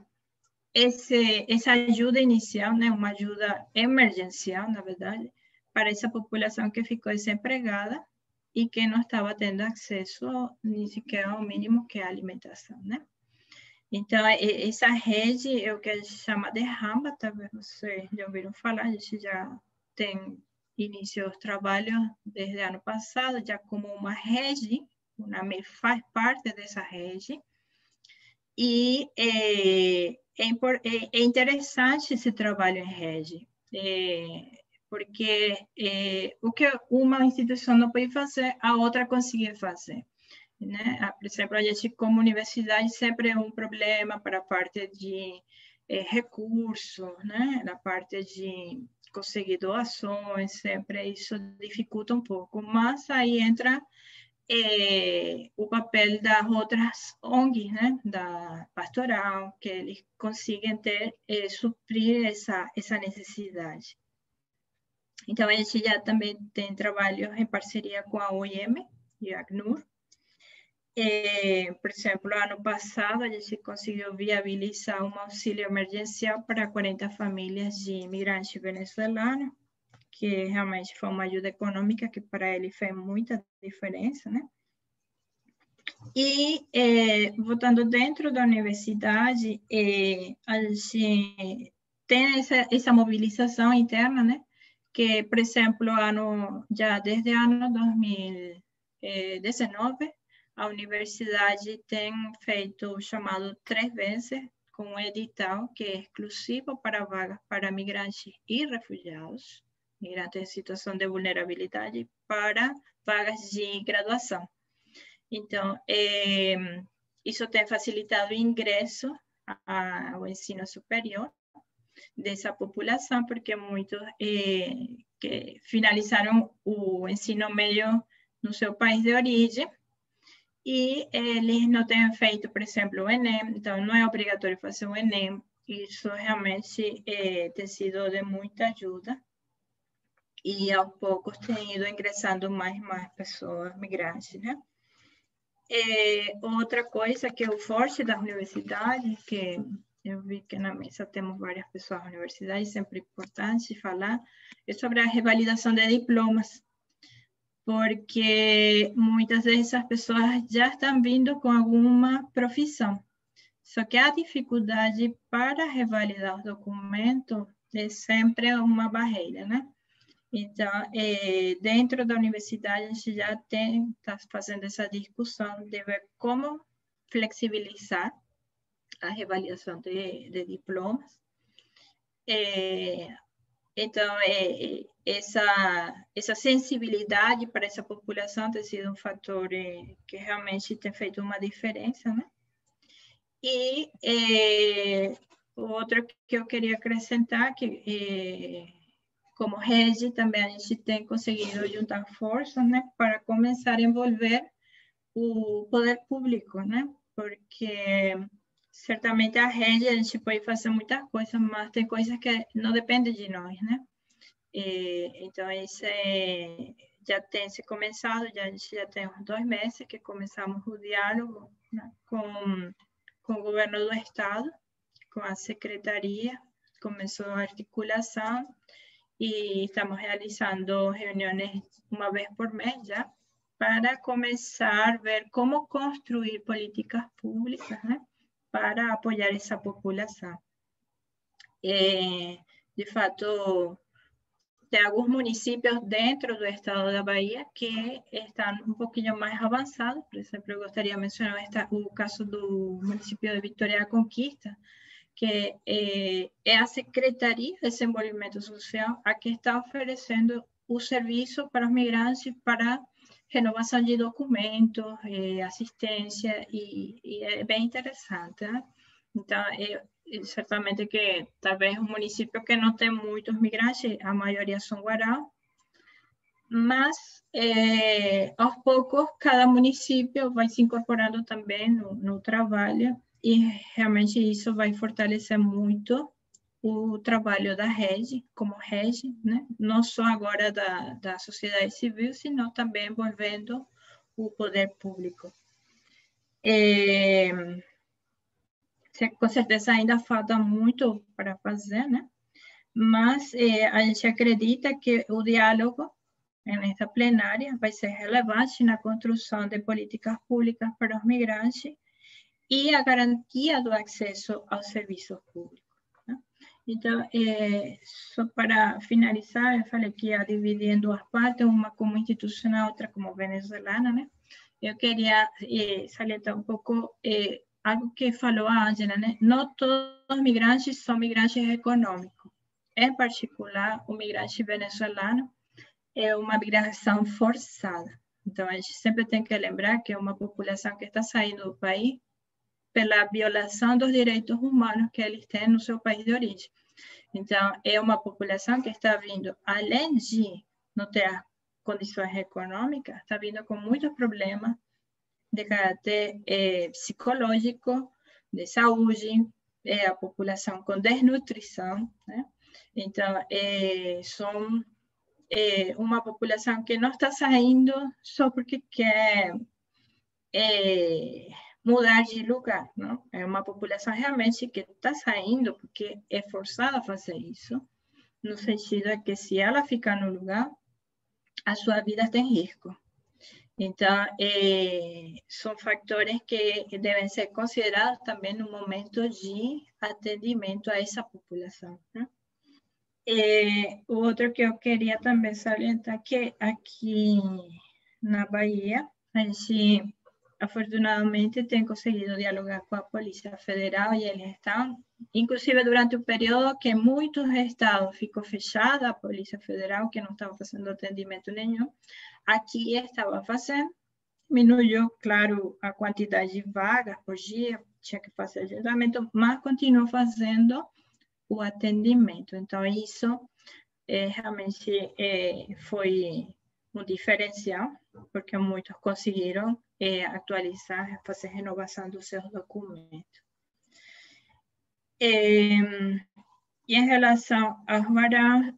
ajuda inicial, né, uma ajuda emergencial, na verdade, para essa população que ficou desempregada e que não estava tendo acesso nem sequer ao mínimo que é a alimentação, né? Então, essa rede é o que a gente chama de RAMBA, talvez vocês já ouviram falar, a gente já tem iniciado os trabalhos desde o ano passado, já como uma rede, faz parte dessa rede, e é interessante esse trabalho em rede, porque o que uma instituição não pode fazer, a outra consegue fazer. Né? Por exemplo, a gente como universidade sempre é um problema para a parte de recursos, né? Na parte de conseguir doações, sempre isso dificulta um pouco, mas aí entra o papel das outras ONGs, né? Da Pastoral, que eles conseguem suprir essa necessidade. Então, a gente já também tem trabalho em parceria com a OIM e a ACNUR. Por exemplo, ano passado, a gente conseguiu viabilizar um auxílio emergencial para 40 famílias de imigrantes venezuelanos, que realmente foi uma ajuda econômica que para ele fez muita diferença, né? E, voltando dentro da universidade, a gente tem essa mobilização interna, né? Que, por exemplo, já desde o ano 2019, a universidade tem feito o chamado 3 vezes, com um edital que é exclusivo para vagas para migrantes e refugiados, migrantes em situação de vulnerabilidade, para vagas de graduação. Então, isso tem facilitado o ingresso ao ensino superior dessa população, porque muitos que finalizaram o ensino médio no seu país de origem e eles não têm feito, por exemplo, o Enem, então não é obrigatório fazer o Enem. Isso realmente tem sido de muita ajuda e aos poucos tem ido ingressando mais pessoas migrantes, né? Outra coisa que é o forte das universidades, que eu vi que na mesa temos várias pessoas da universidade, sempre importante falar, é sobre a revalidação de diplomas, porque muitas dessas pessoas já estão vindo com alguma profissão, só que a dificuldade para revalidar o documento é sempre uma barreira, né? Então, dentro da universidade, a gente já está fazendo essa discussão de ver como flexibilizar a revalidação de diplomas. Então, essa sensibilidade para essa população tem sido um fator que realmente tem feito uma diferença, né? E outro que eu queria acrescentar, que como rede, também a gente tem conseguido juntar forças, né, para começar a envolver o poder público, né, porque certamente a rede a gente pode fazer muitas coisas, mas tem coisas que não dependem de nós, né. Então, isso já tem se começado, a gente já tem uns 2 meses que começamos o diálogo, né, com o governo do estado, com a secretaria, começou a articulação, e estamos realizando reuniões uma vez por mês já, para começar a ver como construir políticas públicas, né, para apoiar essa população. De fato, tem alguns municípios dentro do estado da Bahia que estão um pouquinho mais avançados. Por exemplo, eu gostaria de mencionar o caso do município de Vitória da Conquista, que é a Secretaria de Desenvolvimento Social a que está oferecendo o serviço para os migrantes para renovação de documentos, assistência, e é bem interessante, né? Então, certamente que talvez um município que não tem muitos migrantes, a maioria são guará, mas aos poucos cada município vai se incorporando também no trabalho, e realmente isso vai fortalecer muito o trabalho da rede, como rede, né? Não só agora da sociedade civil, sino também envolvendo o poder público. Com certeza ainda falta muito para fazer, né? Mas a gente acredita que o diálogo nesta plenária vai ser relevante na construção de políticas públicas para os migrantes e a garantia do acesso aos serviços públicos, né? Então, só para finalizar, eu falei que ia dividir em duas partes, uma como institucional, outra como venezuelana, né? Eu queria salientar um pouco algo que falou a Ângela, né? Não todos os migrantes são migrantes econômicos. Em particular, o migrante venezuelano é uma migração forçada. Então, a gente sempre tem que lembrar que é uma população que está saindo do país pela violação dos direitos humanos que eles têm no seu país de origem. Então, é uma população que está vindo, além de não ter condições econômicas, está vindo com muitos problemas de caráter psicológico, de saúde, a população com desnutrição, né? Então, são uma população que não está saindo só porque quer mudar de lugar, não? É uma população realmente que está saindo porque é forçada a fazer isso, no sentido de que se ela ficar no lugar, a sua vida tem risco. Então, são fatores que devem ser considerados também no momento de atendimento a essa população, né? O outro que eu queria também salientar que aqui na Bahia, a gente, afortunadamente, tem conseguido dialogar com a Polícia Federal e eles estão, inclusive durante o período que muitos estados ficou fechada a Polícia Federal, que não estava fazendo atendimento nenhum, aqui estava fazendo, diminuiu, claro, a quantidade de vagas por dia, tinha que fazer agendamento, mas continuou fazendo o atendimento. Então, isso realmente foi um diferencial, porque muitos conseguiram atualizar, fazer renovação dos seus documentos. E em relação aos guarás,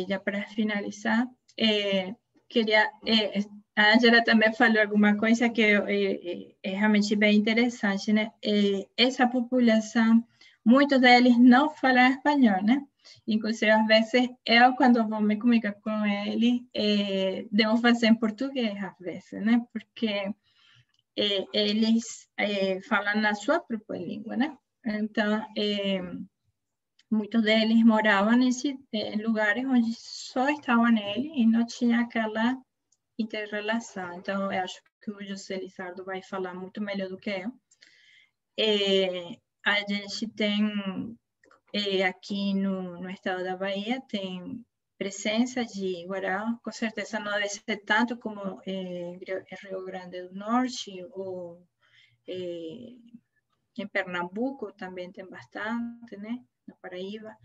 já para finalizar, queria... a Ângela também falou alguma coisa que é realmente bem interessante, né? Essa população, muitos deles não falam espanhol, né? Inclusive, às vezes, eu, quando vou me comunicar com eles, devo fazer em português, às vezes, né? Porque eles falam na sua própria língua, né? Então, muitos deles moravam em lugares onde só estavam eles e não tinha aquela interrelação. Então, eu acho que o José Lizardo vai falar muito melhor do que eu. A gente tem, aqui no estado da Bahia, tem presença de guará, com certeza não deve ser tanto como Rio Grande do Norte, ou em Pernambuco também tem bastante, né? Na Paraíba.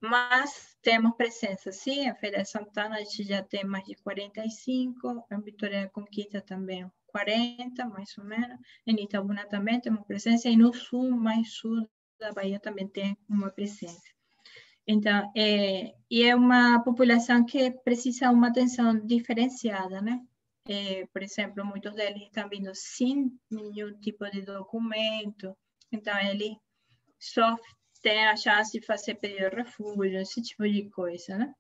Mas temos presença, sim, em Feira de Santana a gente já tem mais de 45, em Vitória da Conquista também 40, mais ou menos, em Itabuna também temos presença, e no sul, mais sul da Bahia também tem uma presença. Então, e é uma população que precisa uma atenção diferenciada, né? Por exemplo, muitos deles estão vindo sem nenhum tipo de documento, então eles só tem a chance de fazer pedido de refúgio, esse tipo de coisa, né?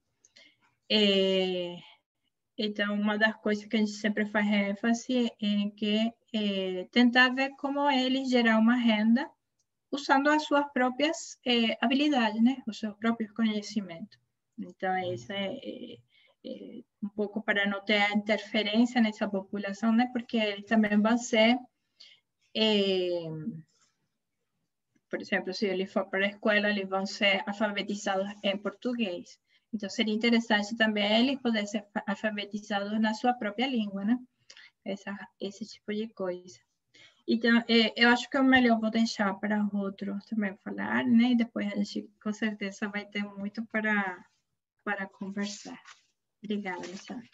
Então, uma das coisas que a gente sempre faz ênfase é que tentar ver como eles gerar uma renda usando as suas próprias habilidades, né? Os seus próprios conhecimentos. Então, isso é um pouco para não ter interferência nessa população, né? Porque eles também vão ser... por exemplo, se eles for para a escola, eles vão ser alfabetizados em português. Então, seria interessante também eles poderem ser alfabetizados na sua própria língua, né? Esse tipo de coisa. Então, eu acho que é melhor vou deixar para outros também falar, né? E depois a gente, com certeza, vai ter muito para conversar. Obrigada, Alexandre.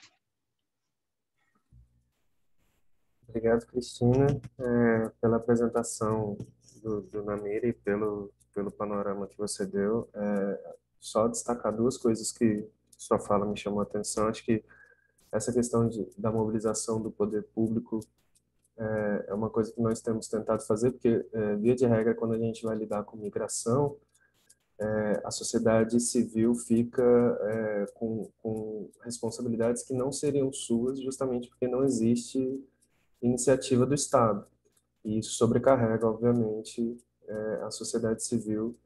Obrigado, Cristina, pela apresentação do Namiri e pelo panorama que você deu. Só destacar duas coisas que sua fala me chamou a atenção. Acho que essa questão da mobilização do poder público é uma coisa que nós temos tentado fazer, porque, via de regra, quando a gente vai lidar com migração, a sociedade civil fica com responsabilidades que não seriam suas, justamente porque não existe iniciativa do Estado. E isso sobrecarrega, obviamente, a sociedade civil,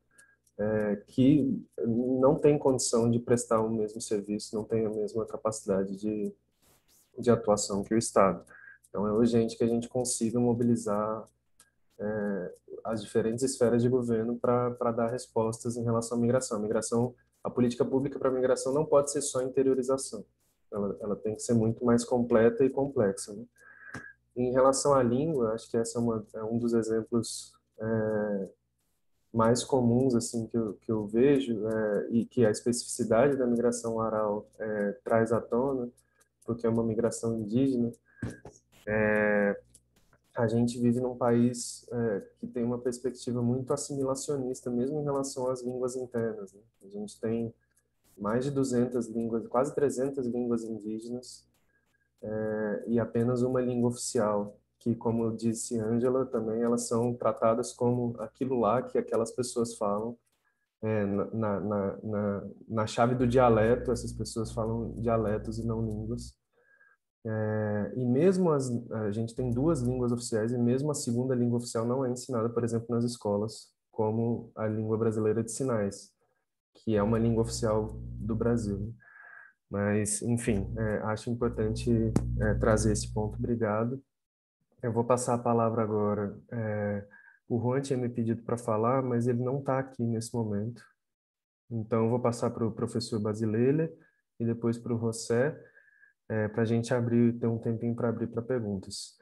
que não tem condição de prestar o mesmo serviço, não tem a mesma capacidade de atuação que o Estado. Então, é urgente que a gente consiga mobilizar as diferentes esferas de governo para dar respostas em relação à migração. A política pública para a migração não pode ser só interiorização. Ela tem que ser muito mais completa e complexa, né? Em relação à língua, acho que essa é um dos exemplos mais comuns assim que eu vejo, e que a especificidade da migração oral traz à tona, porque é uma migração indígena. A gente vive num país que tem uma perspectiva muito assimilacionista, mesmo em relação às línguas internas, né? A gente tem mais de 200 línguas, quase 300 línguas indígenas, e apenas uma língua oficial, que, como disse Ângela, também elas são tratadas como aquilo lá que aquelas pessoas falam. Na chave do dialeto, essas pessoas falam dialetos e não línguas. E mesmo a gente tem duas línguas oficiais, e mesmo a segunda língua oficial não é ensinada, por exemplo, nas escolas, como a língua brasileira de sinais, que é uma língua oficial do Brasil. Mas, enfim, acho importante trazer esse ponto. Obrigado. Eu vou passar a palavra agora. O Juan tinha me pedido para falar, mas ele não está aqui nesse momento. Então, eu vou passar para o professor Basilele e depois para o José, para a gente ter um tempinho para abrir para perguntas.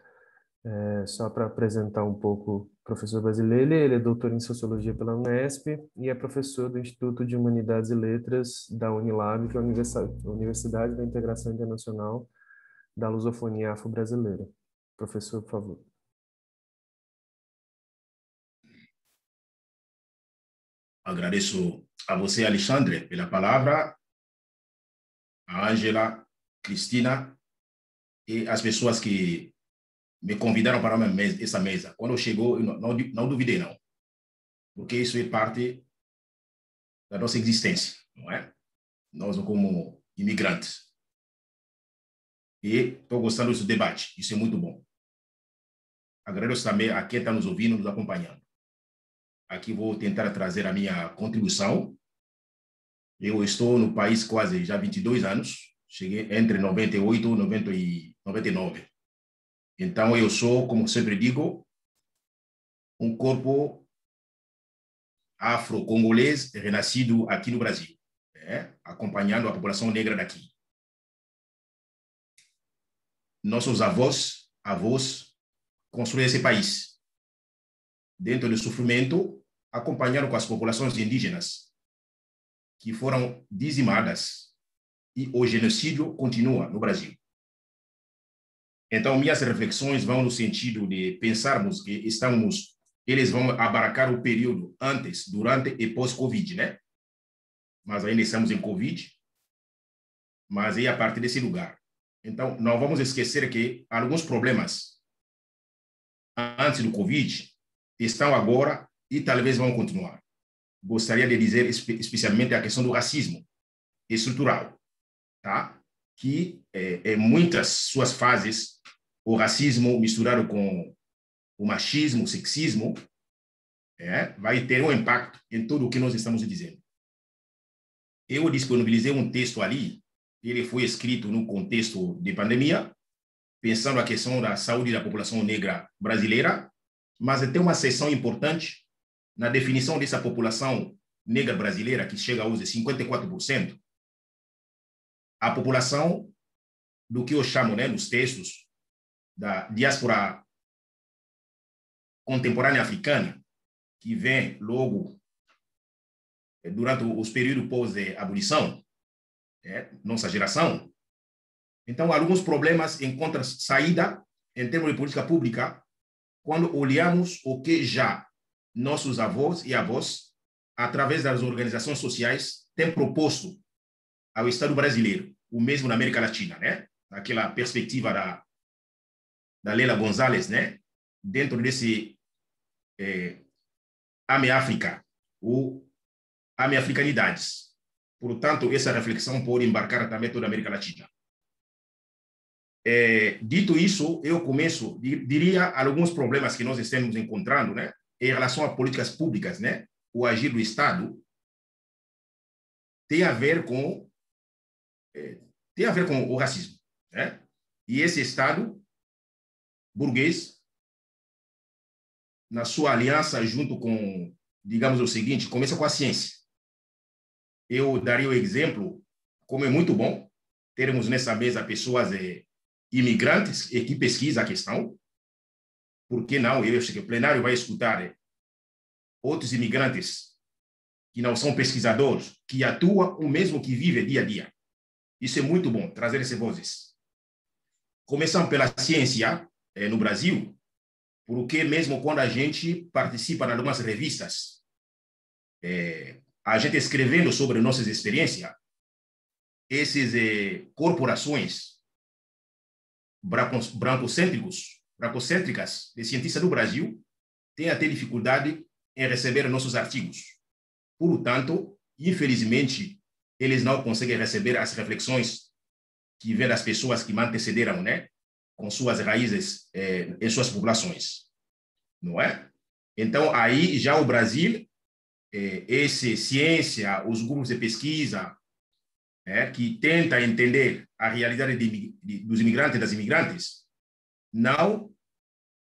Só para apresentar um pouco o professor Basilele, ele é doutor em Sociologia pela Unesp e é professor do Instituto de Humanidades e Letras da Unilab, que é a Universidade da Integração Internacional da Lusofonia Afro-Brasileira. Professor, por favor. Agradeço a você, Alexandre, pela palavra, a Ângela, Cristina e as pessoas que me convidaram para essa mesa. Quando chegou, eu não duvidei, não. Porque isso é parte da nossa existência, não é? Nós, como imigrantes. E estou gostando desse debate. Isso é muito bom. Agradeço também a quem está nos ouvindo, nos acompanhando. Aqui vou tentar trazer a minha contribuição. Eu estou no país quase já 22 anos. Cheguei entre 98 e 99. Então, eu sou, como sempre digo, um corpo afro-congolês renascido aqui no Brasil, acompanhando a população negra daqui. Nossos avós construíram esse país. Dentro do sofrimento, acompanharam com as populações indígenas, que foram dizimadas, e o genocídio continua no Brasil. Então, minhas reflexões vão no sentido de pensarmos que eles vão abarcar o período antes, durante e pós-Covid, né? Mas ainda estamos em Covid, mas é a partir desse lugar. Então, não vamos esquecer que alguns problemas antes do Covid estão agora e talvez vão continuar. Gostaria de dizer especialmente a questão do racismo estrutural, tá? Que em muitas suas fases, o racismo misturado com o machismo, o sexismo, vai ter um impacto em tudo o que nós estamos dizendo. Eu disponibilizei um texto ali, ele foi escrito no contexto de pandemia, pensando a questão da saúde da população negra brasileira, mas tem uma seção importante na definição dessa população negra brasileira, que chega a hoje 54%, a população do que eu chamo, né, nos textos, da diáspora contemporânea africana, que vem logo durante os períodos pós-abolição, nossa geração. Então, alguns problemas encontram saída em termos de política pública quando olhamos o que já nossos avós e avós, através das organizações sociais, têm proposto ao Estado brasileiro, o mesmo na América Latina, né? Naquela perspectiva da Leila Gonzalez, né? Dentro desse AME-África, ou AME-Africanidades. Portanto, essa reflexão pode embarcar também toda a América Latina. Dito isso, eu diria alguns problemas que nós estamos encontrando, né? Em relação a políticas públicas, né? O agir do Estado tem a ver com o racismo, né? E esse Estado burguês, na sua aliança junto com, digamos o seguinte, começa com a ciência. Eu daria o exemplo, como é muito bom termos nessa mesa pessoas imigrantes e que pesquisam a questão. Por que não? Eu acho que o plenário vai escutar outros imigrantes que não são pesquisadores, que atuam o mesmo que vivem dia a dia. Isso é muito bom, trazer essas vozes. Começando pela ciência no Brasil, porque mesmo quando a gente participa em algumas revistas, a gente escrevendo sobre nossas experiências, essas corporações brancocêntricas de cientistas do Brasil têm até dificuldade em receber nossos artigos. Portanto, infelizmente, eles não conseguem receber as reflexões que vêm das pessoas que me antecederam, né, com suas raízes em suas populações, não é? Então, aí já o Brasil, essa ciência, os grupos de pesquisa, que tentam entender a realidade dos imigrantes e das imigrantes, não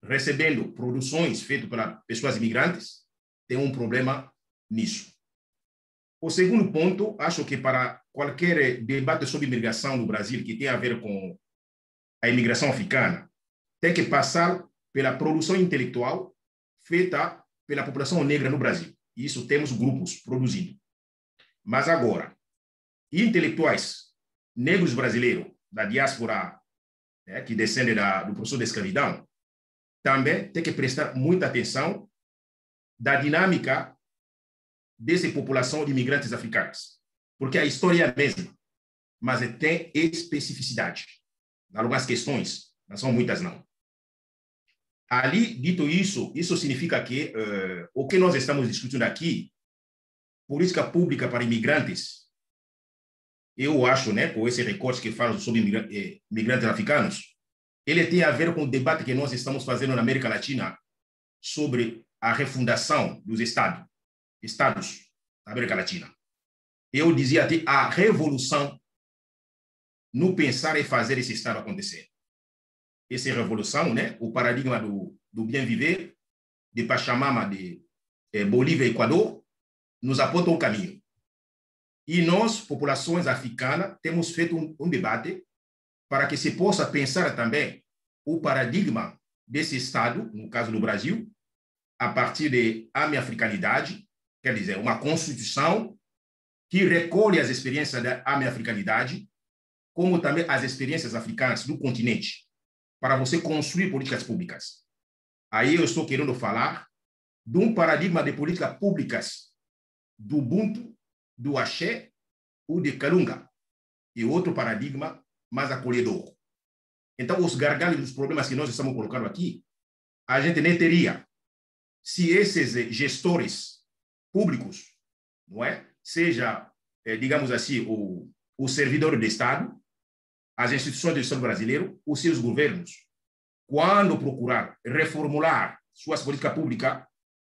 recebendo produções feitas pelas pessoas imigrantes, tem um problema nisso. O segundo ponto, acho que para qualquer debate sobre imigração no Brasil que tenha a ver com a imigração africana, tem que passar pela produção intelectual feita pela população negra no Brasil. Isso temos grupos produzindo. Mas agora, intelectuais negros brasileiros da diáspora, que descende do processo da escravidão, também tem que prestar muita atenção da dinâmica dessa população de imigrantes africanos. Porque a história é a mesma, mas tem especificidade. Algumas questões, não são muitas não. Ali, dito isso, isso significa que o que nós estamos discutindo aqui, política pública para imigrantes, eu acho, né, com esse recorte que fala sobre imigrantes africanos, ele tem a ver com o debate que nós estamos fazendo na América Latina sobre a refundação dos estados da América Latina. Eu dizia até a revolução no pensar e fazer esse estado acontecer. Essa revolução, né, o paradigma do bem viver, de Pachamama, de Bolívia e Equador, nos aponta um caminho. E nós, populações africanas, temos feito um debate para que se possa pensar também o paradigma desse Estado, no caso do Brasil, a partir de ame-africanidade, quer dizer, uma constituição que recolhe as experiências da ame-africanidade, como também as experiências africanas do continente, para você construir políticas públicas. Aí eu estou querendo falar de um paradigma de políticas públicas do Ubuntu, do Axé ou de Kalunga, e outro paradigma mais acolhedor. Então, os gargalos dos problemas que nós estamos colocando aqui, a gente nem teria se esses gestores públicos, não é? Seja, digamos assim, o servidor do Estado, as instituições do Estado brasileiro, os seus governos, quando procurar reformular suas políticas públicas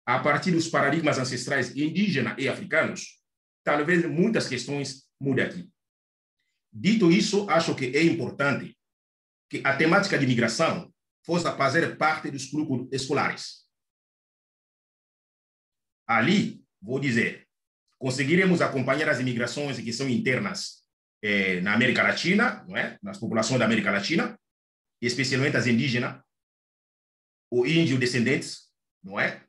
a partir dos paradigmas ancestrais indígenas e africanos, talvez muitas questões mudem aqui. Dito isso, acho que é importante que a temática de imigração fosse fazer parte dos currículos escolares. Ali, vou dizer, conseguiremos acompanhar as imigrações que são internas na América Latina, não é? Nas populações da América Latina, especialmente as indígenas, ou índios descendentes, não é?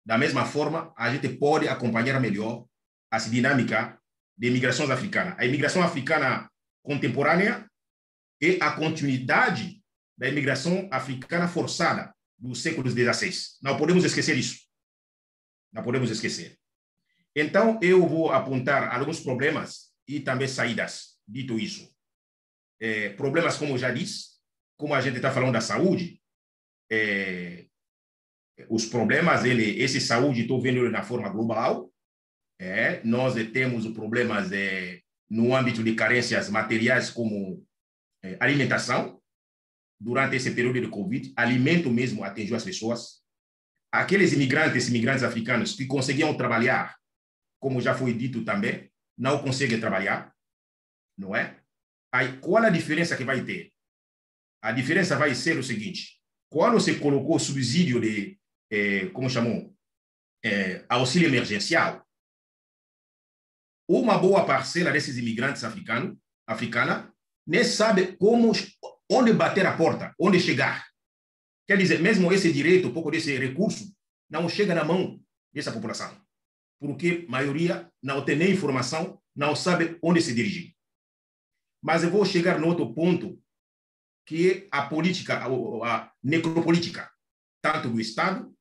Da mesma forma, a gente pode acompanhar melhor essa dinâmica de imigrações africanas. A imigração africana contemporânea e a continuidade da imigração africana forçada dos séculos XVI. Não podemos esquecer isso. Não podemos esquecer. Então, eu vou apontar alguns problemas e também saídas, dito isso. Problemas, como eu já disse, como a gente está falando da saúde, os problemas, esse saúde, estou vendo na forma global. Nós temos problemas no âmbito de carências materiais, como alimentação. Durante esse período de Covid, alimento mesmo atingiu as pessoas. Aqueles imigrantes africanos que conseguiam trabalhar, como já foi dito também, não conseguem trabalhar, não é? Aí, qual a diferença que vai ter? A diferença vai ser o seguinte: quando você colocou o subsídio de, como chamou, auxílio emergencial, uma boa parcela desses imigrantes africana nem sabe onde bater a porta, onde chegar. Quer dizer, mesmo esse direito, um pouco desse recurso, não chega na mão dessa população, porque a maioria não tem nem informação, não sabe onde se dirigir. Mas eu vou chegar no outro ponto, que é a política, a necropolítica, tanto do Estado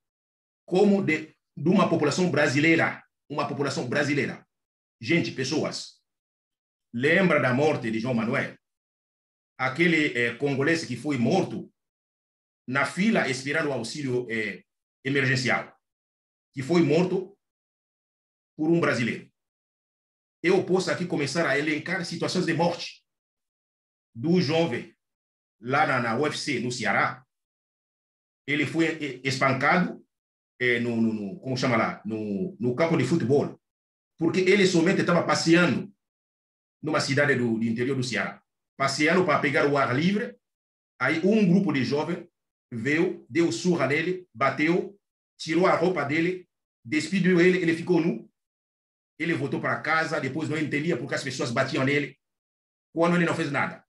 como de uma população brasileira. Uma população brasileira. Gente, pessoas, lembra da morte de João Manuel? Aquele congolês que foi morto na fila esperando o auxílio emergencial, que foi morto por um brasileiro. Eu posso aqui começar a elencar situações de morte do jovem lá na UFC, no Ceará. Ele foi espancado como chama lá, no campo de futebol, porque ele somente estava passeando numa cidade do interior do Ceará, passeando para pegar o ar livre. Aí um grupo de jovens veio, deu surra nele, bateu, tirou a roupa dele, despediu ele, ele ficou nu. Ele voltou para casa, depois não entendia porque as pessoas batiam nele, quando ele não fez nada.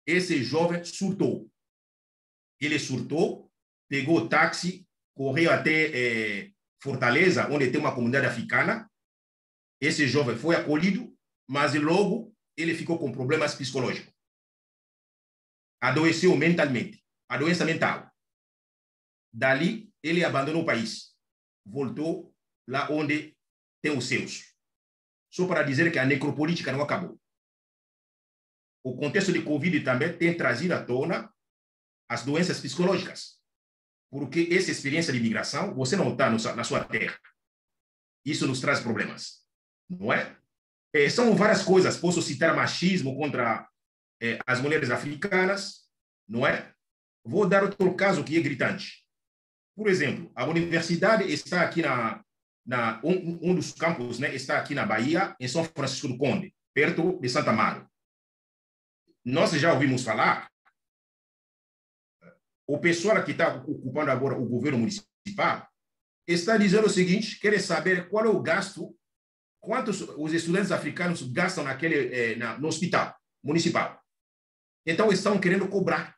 Esse jovem surtou. Ele surtou, pegou o táxi, correu até Fortaleza, onde tem uma comunidade africana. Esse jovem foi acolhido, mas logo ele ficou com problemas psicológicos. Adoeceu mentalmente, a doença mental. Dali, ele abandonou o país. Voltou lá onde tem os seus. Só para dizer que a necropolítica não acabou. O contexto de Covid também tem trazido à tona as doenças psicológicas. Porque essa experiência de imigração, você não está na sua terra. Isso nos traz problemas. Não é? São várias coisas. Posso citar machismo contra as mulheres africanas, não é? Vou dar outro caso que é gritante. Por exemplo, a universidade está aqui um dos campos, né, está aqui na Bahia, em São Francisco do Conde, perto de Santa Amaro. Nós já ouvimos falar, o pessoal que está ocupando agora o governo municipal está dizendo o seguinte: quer saber qual é o gasto, quantos os estudantes africanos gastam no hospital municipal. Então, estão querendo cobrar.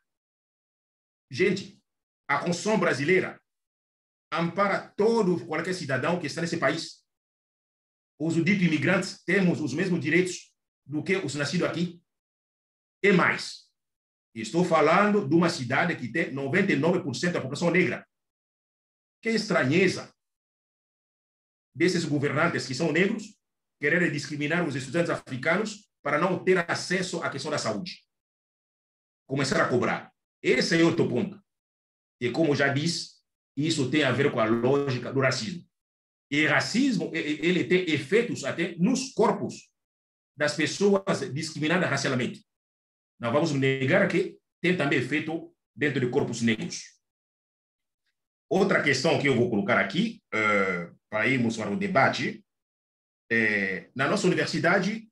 Gente, a Constituição brasileira ampara qualquer cidadão que está nesse país. Os ditos imigrantes temos os mesmos direitos do que os nascidos aqui. E mais, estou falando de uma cidade que tem 99% da população negra. Que estranheza desses governantes que são negros quererem discriminar os estudantes africanos para não ter acesso à questão da saúde. Começar a cobrar. Esse é outro ponto. E como já disse, isso tem a ver com a lógica do racismo. E racismo, ele tem efeitos até nos corpos das pessoas discriminadas racialmente. Não vamos negar que tem também efeito dentro de corpos negros. Outra questão que eu vou colocar aqui, para irmos para o debate, na nossa universidade,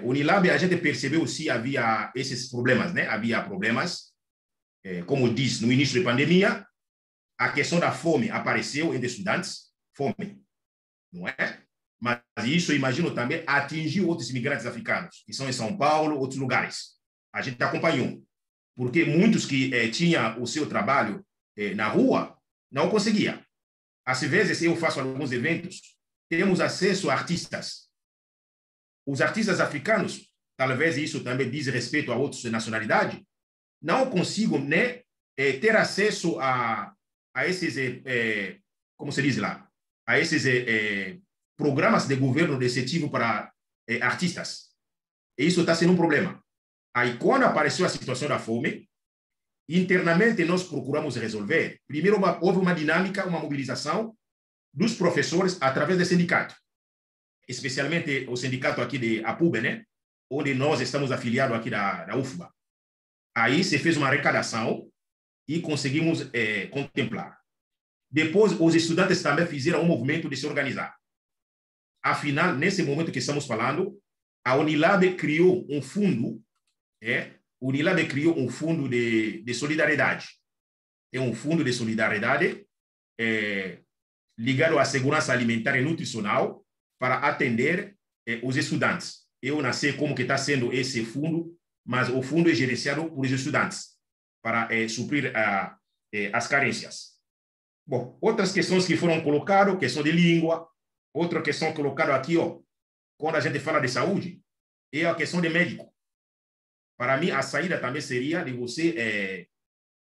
Unilab, a gente percebeu se havia esses problemas, né? Havia problemas, como diz, no início da pandemia, a questão da fome apareceu entre estudantes, fome, não é? mas isso, eu imagino, também atingiu outros imigrantes africanos, que são em São Paulo, outros lugares. A gente acompanhou, porque muitos que tinham o seu trabalho na rua não conseguiam. Às vezes, eu faço alguns eventos, temos acesso a artistas. Os artistas africanos, talvez isso também diz respeito a outras nacionalidades, não consigam né, ter acesso a esses, como se diz lá, a esses programas de governo desse tipo para artistas. E isso está sendo um problema. Aí, quando apareceu a situação da fome, internamente nós procuramos resolver. Primeiro, houve uma dinâmica, uma mobilização dos professores através do sindicato, especialmente o sindicato aqui de APUB, né? Onde nós estamos afiliados aqui da UFBA. Aí se fez uma arrecadação e conseguimos contemplar. Depois, os estudantes também fizeram um movimento de se organizar. Afinal, nesse momento que estamos falando, a Unilab criou um fundo, o Unilab criou um fundo de solidariedade. É um fundo de solidariedade ligado à segurança alimentar e nutricional para atender os estudantes. Eu não sei como que está sendo esse fundo, mas o fundo é gerenciado por os estudantes para suprir as carências. Bom, outras questões que foram colocadas, questão de língua, outra questão colocada aqui, quando a gente fala de saúde, é a questão de médico. Para mim, a saída também seria de você,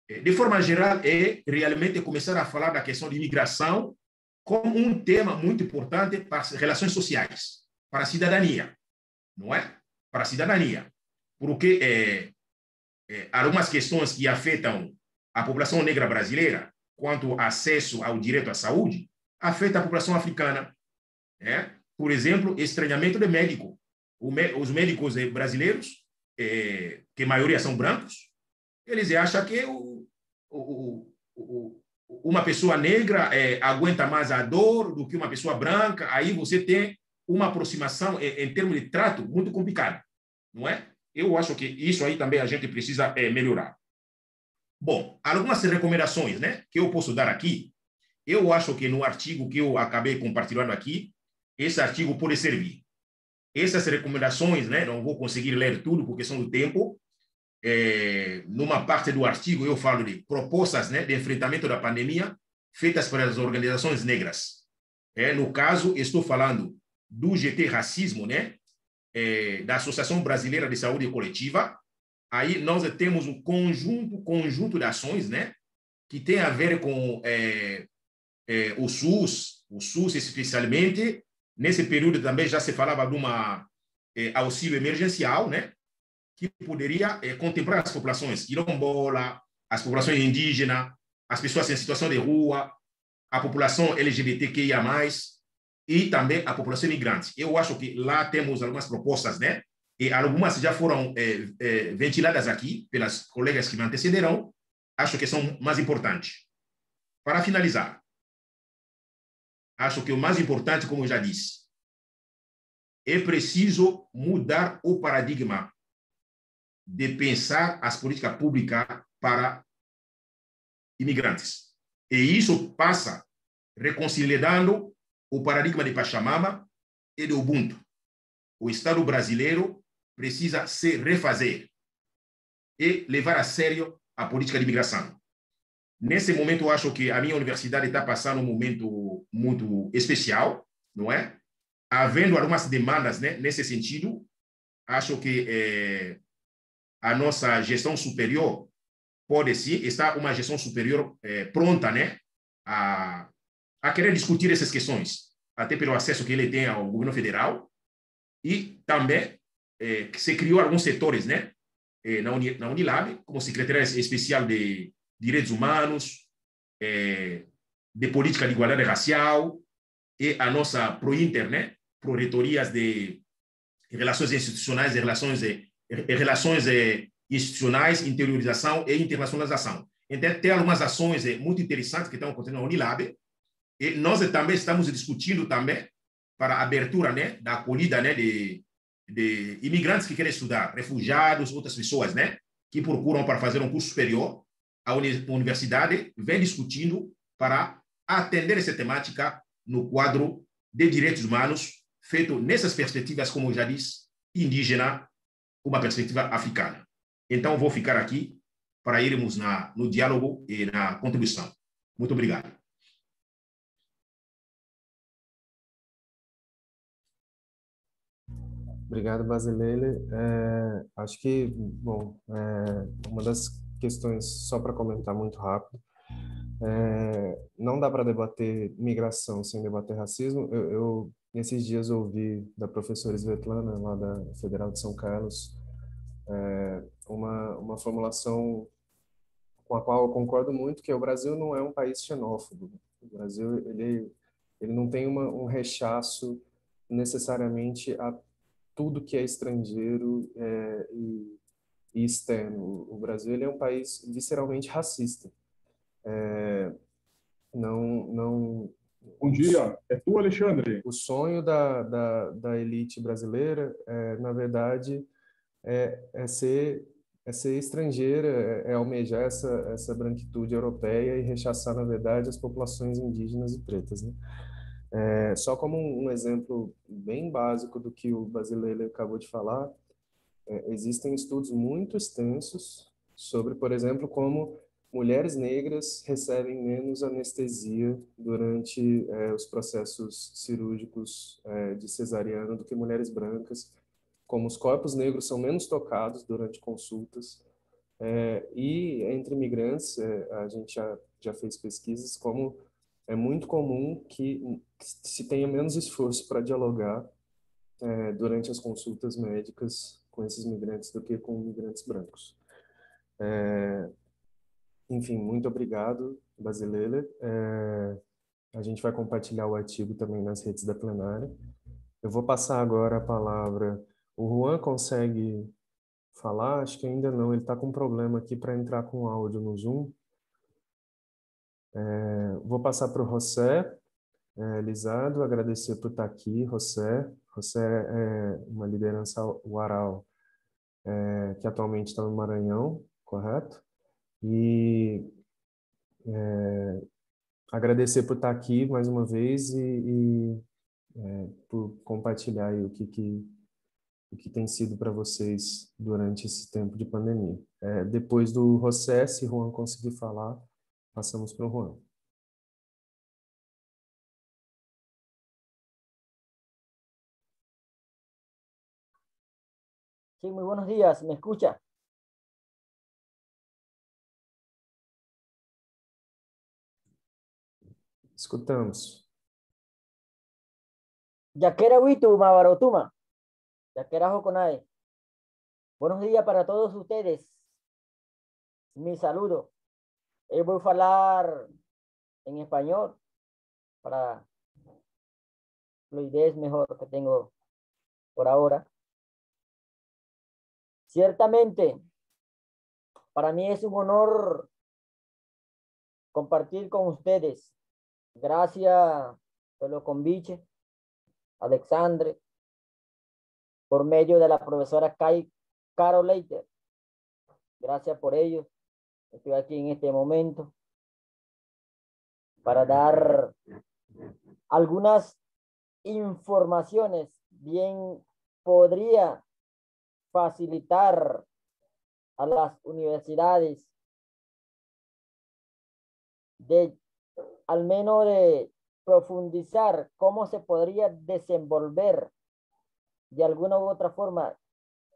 de forma geral, realmente começar a falar da questão de imigração como um tema muito importante para as relações sociais, para a cidadania, não é? Para a cidadania. Porque algumas questões que afetam a população negra brasileira, quanto ao acesso ao direito à saúde, afeta a população africana. Por exemplo, estranhamento de médico. Os médicos brasileiros, que a maioria são brancos, eles acham que uma pessoa negra aguenta mais a dor do que uma pessoa branca. Aí você tem uma aproximação em termos de trato muito complicado, não é? Eu acho que isso aí também a gente precisa melhorar. Bom, algumas recomendações, né, que eu posso dar aqui. Eu acho que no artigo que eu acabei compartilhando aqui, esse artigo pode servir. Essas recomendações, né, não vou conseguir ler tudo por questão do tempo. Numa parte do artigo eu falo de propostas, né, de enfrentamento da pandemia feitas pelas organizações negras. No caso, estou falando do GT Racismo, né, da Associação Brasileira de Saúde Coletiva. Aí nós temos um conjunto de ações, né, que tem a ver com o SUS especialmente. Nesse período também já se falava de uma auxílio emergencial, né, que poderia contemplar as populações quilombola, as populações indígenas, as pessoas em situação de rua, a população LGBTQIA+, e também a população imigrante. Eu acho que lá temos algumas propostas, né? E algumas já foram ventiladas aqui pelas colegas que me antecederão, acho que são mais importantes. Para finalizar, acho que o mais importante, como eu já disse, é preciso mudar o paradigma de pensar as políticas públicas para imigrantes. E isso passa reconciliando o paradigma de Pachamama e de Ubuntu. O Estado brasileiro precisa se refazer e levar a sério a política de imigração. Nesse momento, eu acho que a minha universidade está passando um momento muito especial, não é? Havendo algumas demandas, né, nesse sentido, acho que a nossa gestão superior pode sim estar uma gestão superior pronta, né, a querer discutir essas questões, até pelo acesso que ele tem ao governo federal, e também que se criou alguns setores, né, na Unilab, como Secretaria Especial de Direitos Humanos, de Política de Igualdade Racial, e a nossa ProInter, né, Proreitorias de Relações Institucionais e Relações institucionais, interiorização e internacionalização. Então, tem algumas ações muito interessantes que estão acontecendo na Unilab, e nós também estamos discutindo também para a abertura, né, da acolhida, né, de imigrantes que querem estudar, refugiados, outras pessoas, né, que procuram para fazer um curso superior. A universidade vem discutindo para atender essa temática no quadro de direitos humanos feito nessas perspectivas, como eu já disse, indígena, uma perspectiva africana. Então, vou ficar aqui para irmos no diálogo e na contribuição. Muito obrigado. Obrigado, Basilele. Acho que, bom, uma das questões, só para comentar muito rápido, não dá para debater migração sem debater racismo. Eu, nesses dias, ouvi da professora Svetlana, lá da Federal de São Carlos, uma formulação com a qual eu concordo muito, que o Brasil não é um país xenófobo. O Brasil, ele não tem um rechaço necessariamente a tudo que é estrangeiro e externo. O Brasil, ele é um país visceralmente racista. Não. Bom dia, é tu, Alexandre. O sonho da elite brasileira, na verdade, é ser estrangeira, almejar essa branquitude europeia e rechaçar, na verdade, as populações indígenas e pretas, né? Só como um exemplo bem básico do que o Basilele acabou de falar, existem estudos muito extensos sobre, por exemplo, como mulheres negras recebem menos anestesia durante os processos cirúrgicos de cesariana do que mulheres brancas, como os corpos negros são menos tocados durante consultas, e entre imigrantes, a gente já fez pesquisas como é muito comum que se tenha menos esforço para dialogar durante as consultas médicas com esses migrantes do que com migrantes brancos. Enfim, muito obrigado, Basilele. A gente vai compartilhar o artigo também nas redes da plenária. Eu vou passar agora a palavra. O Juan consegue falar? Acho que ainda não. Ele está com um problema aqui para entrar com áudio no Zoom. Vou passar para o José Lizardo, agradecer por estar aqui, José. José é uma liderança Warau, que atualmente está no Maranhão, correto? E agradecer por estar aqui mais uma vez e por compartilhar aí o que tem sido para vocês durante esse tempo de pandemia. Depois do José, se Juan conseguir falar, passamos para o Juan. Sí, muy buenos días, ¿me escucha? Escutamos. Yaquera Witu, Mabarotuma, Yaquera Joconay. Buenos días para todos ustedes. Mi saludo. Voy a hablar en español para fluidez mejor que tengo por ahora. Ciertamente, para mí es un honor compartir con ustedes. Gracias por lo convite, Alexandre, por medio de la profesora Carol Leiter. Gracias por ello. Estoy aquí en este momento para dar algunas informaciones. Bien, podría facilitar a las universidades al menos de profundizar cómo se podría desenvolver de alguna u otra forma,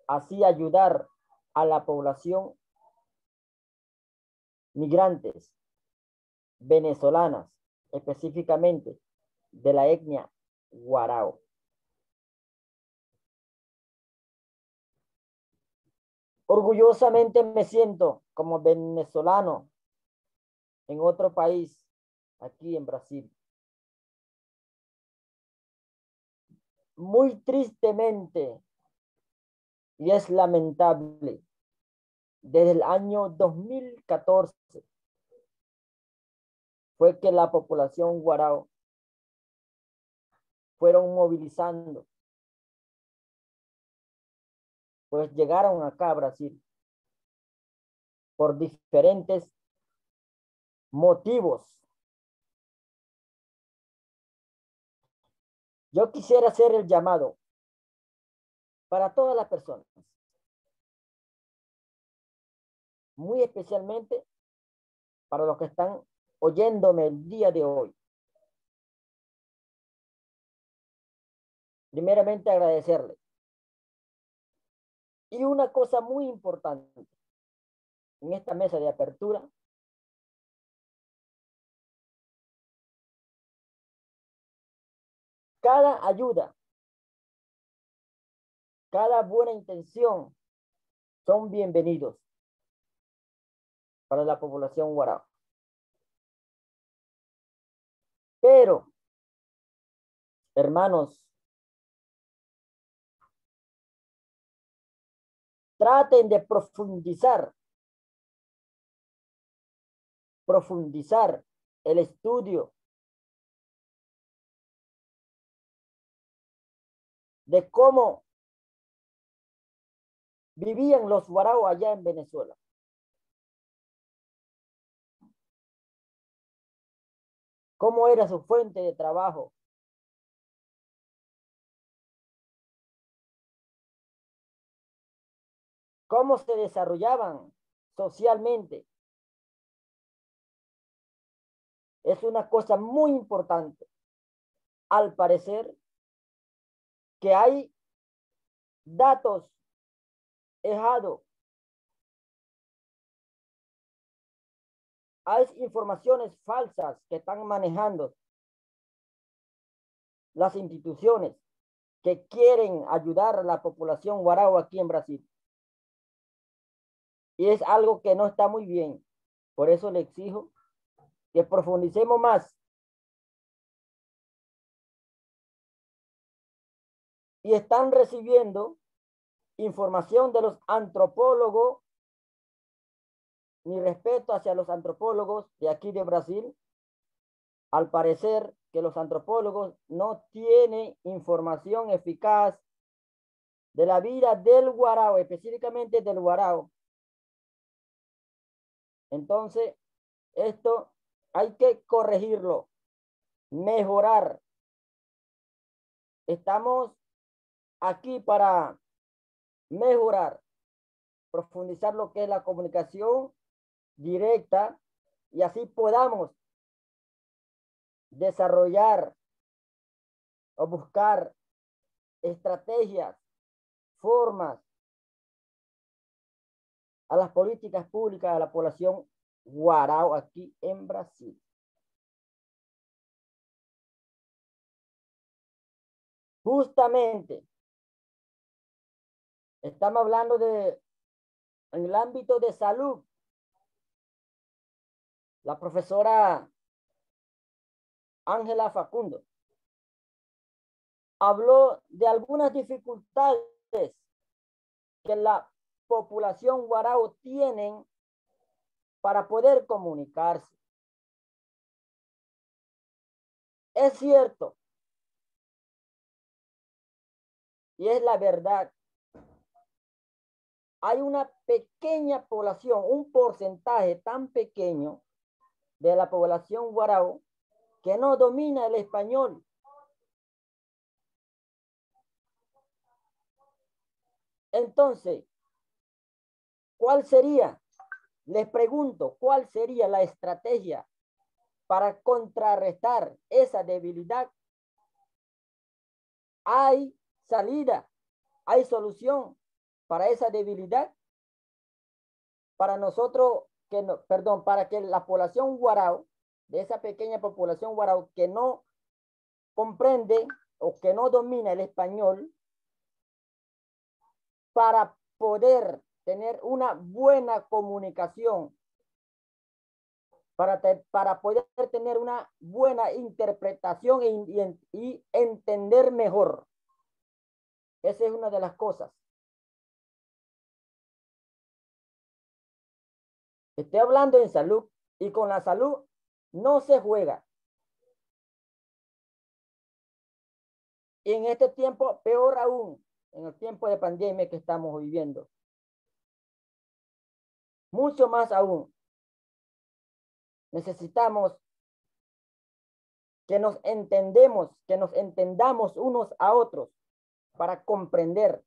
así ayudar a la población migrantes venezolanas, específicamente de la etnia Warao. Orgullosamente me siento como venezolano en otro país, aquí en Brasil. Muy tristemente, y es lamentable, desde el año 2014 fue que la población Warao fueron movilizando, pues llegaron acá a Brasil por diferentes motivos. Yo quisiera hacer el llamado para todas las personas, muy especialmente para los que están oyéndome el día de hoy. Primeramente agradecerle. Y una cosa muy importante en esta mesa de apertura, cada ayuda, cada buena intención son bienvenidos para la población guarao. Pero, hermanos, traten de profundizar el estudio de cómo vivían los guarao allá en Venezuela. Cómo era su fuente de trabajo. Cómo se desarrollaban socialmente. Es una cosa muy importante. Al parecer que hay datos errados. Hay informaciones falsas que están manejando las instituciones que quieren ayudar a la población guarao aquí en Brasil. Y es algo que no está muy bien. Por eso le exijo que profundicemos más. Y están recibiendo información de los antropólogos. Mi respeto hacia los antropólogos de aquí de Brasil. Al parecer que los antropólogos no tienen información eficaz de la vida del guarao, específicamente del guarao. Entonces, esto hay que corregirlo, mejorar. Estamos aquí para mejorar, profundizar lo que es la comunicación directa y así podamos desarrollar o buscar estrategias, formas a las políticas públicas de la población guarao aquí en Brasil. Justamente estamos hablando de en el ámbito de salud. La profesora Ángela Facundo habló de algunas dificultades que la población guarao tienen para poder comunicarse. Es cierto, y es la verdad. Hay una pequeña población, un porcentaje tan pequeño de la población guarao que no domina el español. Entonces, ¿cuál sería? Les pregunto, ¿cuál sería la estrategia para contrarrestar esa debilidad? ¿Hay salida? ¿Hay solución para esa debilidad? Para nosotros, para que la población guarao, de esa pequeña población guarao que no comprende o que no domina el español, para poder tener una buena comunicación, para poder tener una buena interpretación y entender mejor. Esa es una de las cosas. Estoy hablando en salud y con la salud no se juega. Y en este tiempo, peor aún, en el tiempo de pandemia que estamos viviendo. Mucho más aún. Necesitamos que nos entendamos unos a otros para comprender.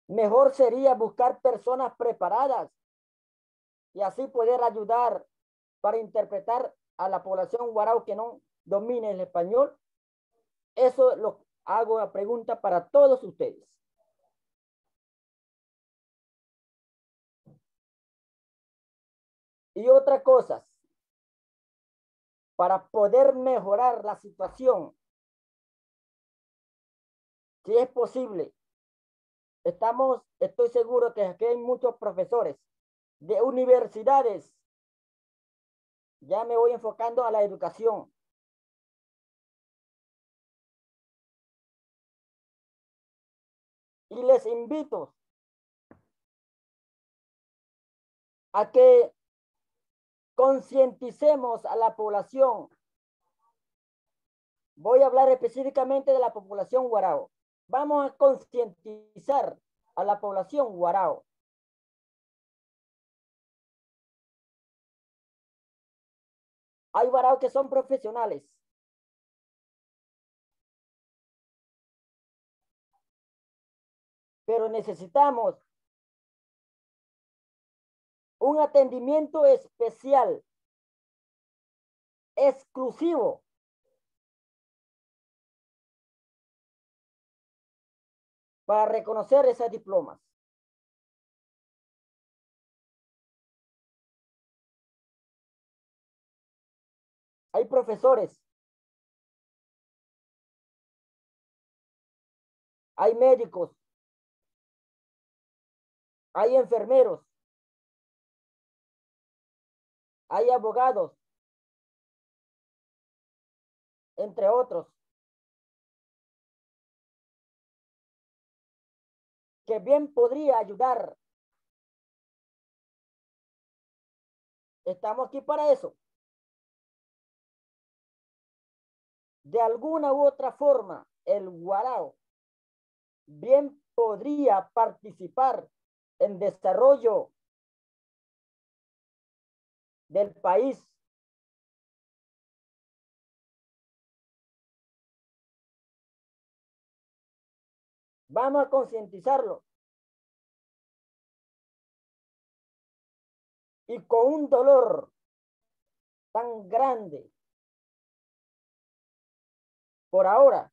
Mejor sería buscar personas preparadas y así poder ayudar para interpretar a la población guarao que no domine el español. Eso lo hago la pregunta para todos ustedes. Y otra cosa, para poder mejorar la situación, si es posible, estoy seguro que aquí hay muchos profesores de universidades. Ya me voy enfocando a la educación. Y les invito a que concienticemos a la población. Voy a hablar específicamente de la población guarao. Vamos a concientizar a la población guarao. Hay guarao que son profesionales. Pero necesitamos un atendimiento especial, exclusivo, para reconocer esos diplomas. Hay profesores, hay médicos, hay enfermeros, hay abogados, entre otros, que bien podría ayudar. Estamos aquí para eso. De alguna u otra forma, el guarao bien podría participar en desarrollo del país. Vamos a concientizarlo. Y con un dolor tan grande, por ahora,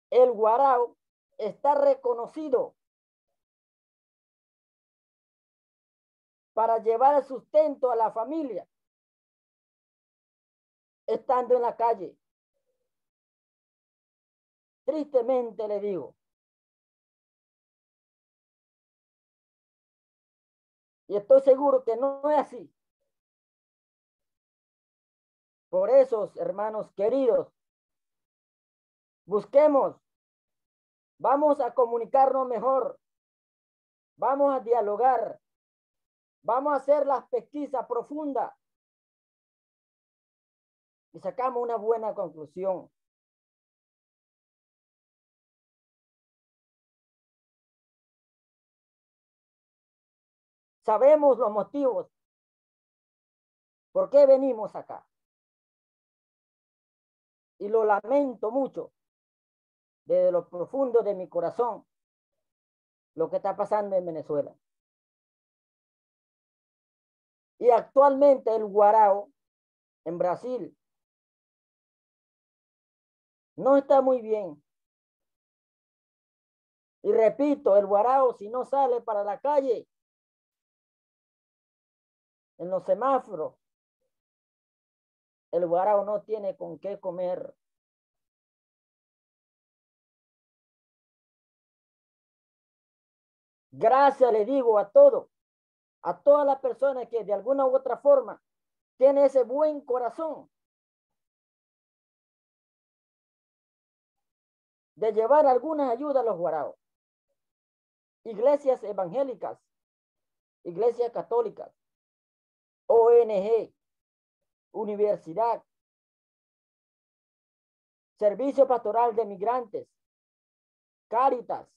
el guarao está reconocido para llevar el sustento a la familia, estando en la calle. Tristemente le digo. Y estoy seguro que no es así. Por eso, hermanos queridos, busquemos, vamos a comunicarnos mejor, vamos a dialogar, vamos a hacer las pesquisas profundas y sacamos una buena conclusión. Sabemos los motivos por qué venimos acá. Y lo lamento mucho desde lo profundo de mi corazón lo que está pasando en Venezuela. Y actualmente el guarao en Brasil no está muy bien. Y repito, el guarao si no sale para la calle, en los semáforos, el guarao no tiene con qué comer. Gracias le digo a todas las personas que de alguna u otra forma tienen ese buen corazón de llevar alguna ayuda a los guaraos. Iglesias evangélicas, iglesias católicas, ONG, universidad, servicio pastoral de migrantes, Cáritas.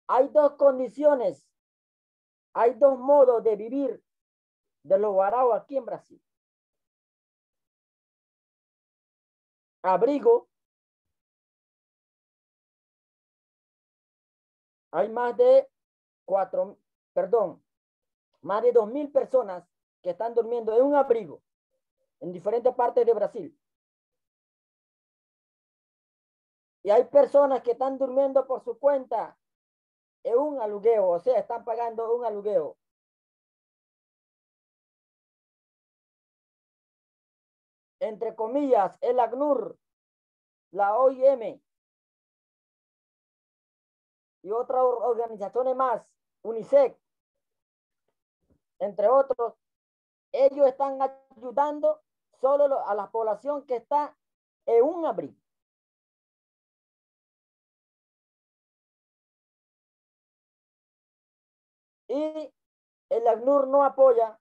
Hay dos condiciones, hay dos modos de vivir de los guaraos aquí en Brasil. Abrigo. Hay más de más de 2.000 personas que están durmiendo en un abrigo en diferentes partes de Brasil. Y hay personas que están durmiendo por su cuenta en un alugueo, o sea, están pagando un alugueo. Entre comillas, el ACNUR, la OIM y otras organizaciones más, UNICEF, entre otros, ellos están ayudando solo a la población que está en un abrigo. Y el ACNUR no apoya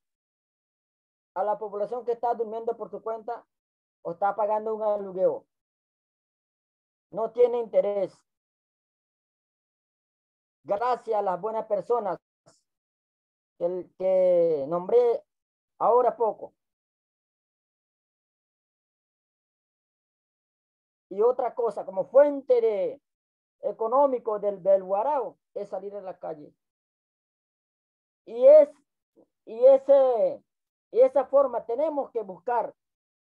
a la población que está durmiendo por su cuenta o está pagando un alugueo. No tiene interés. Gracias a las buenas personas que nombré ahora poco. Y otra cosa, como fuente económico del guarao, es salir a la calle. Y esa forma tenemos que buscar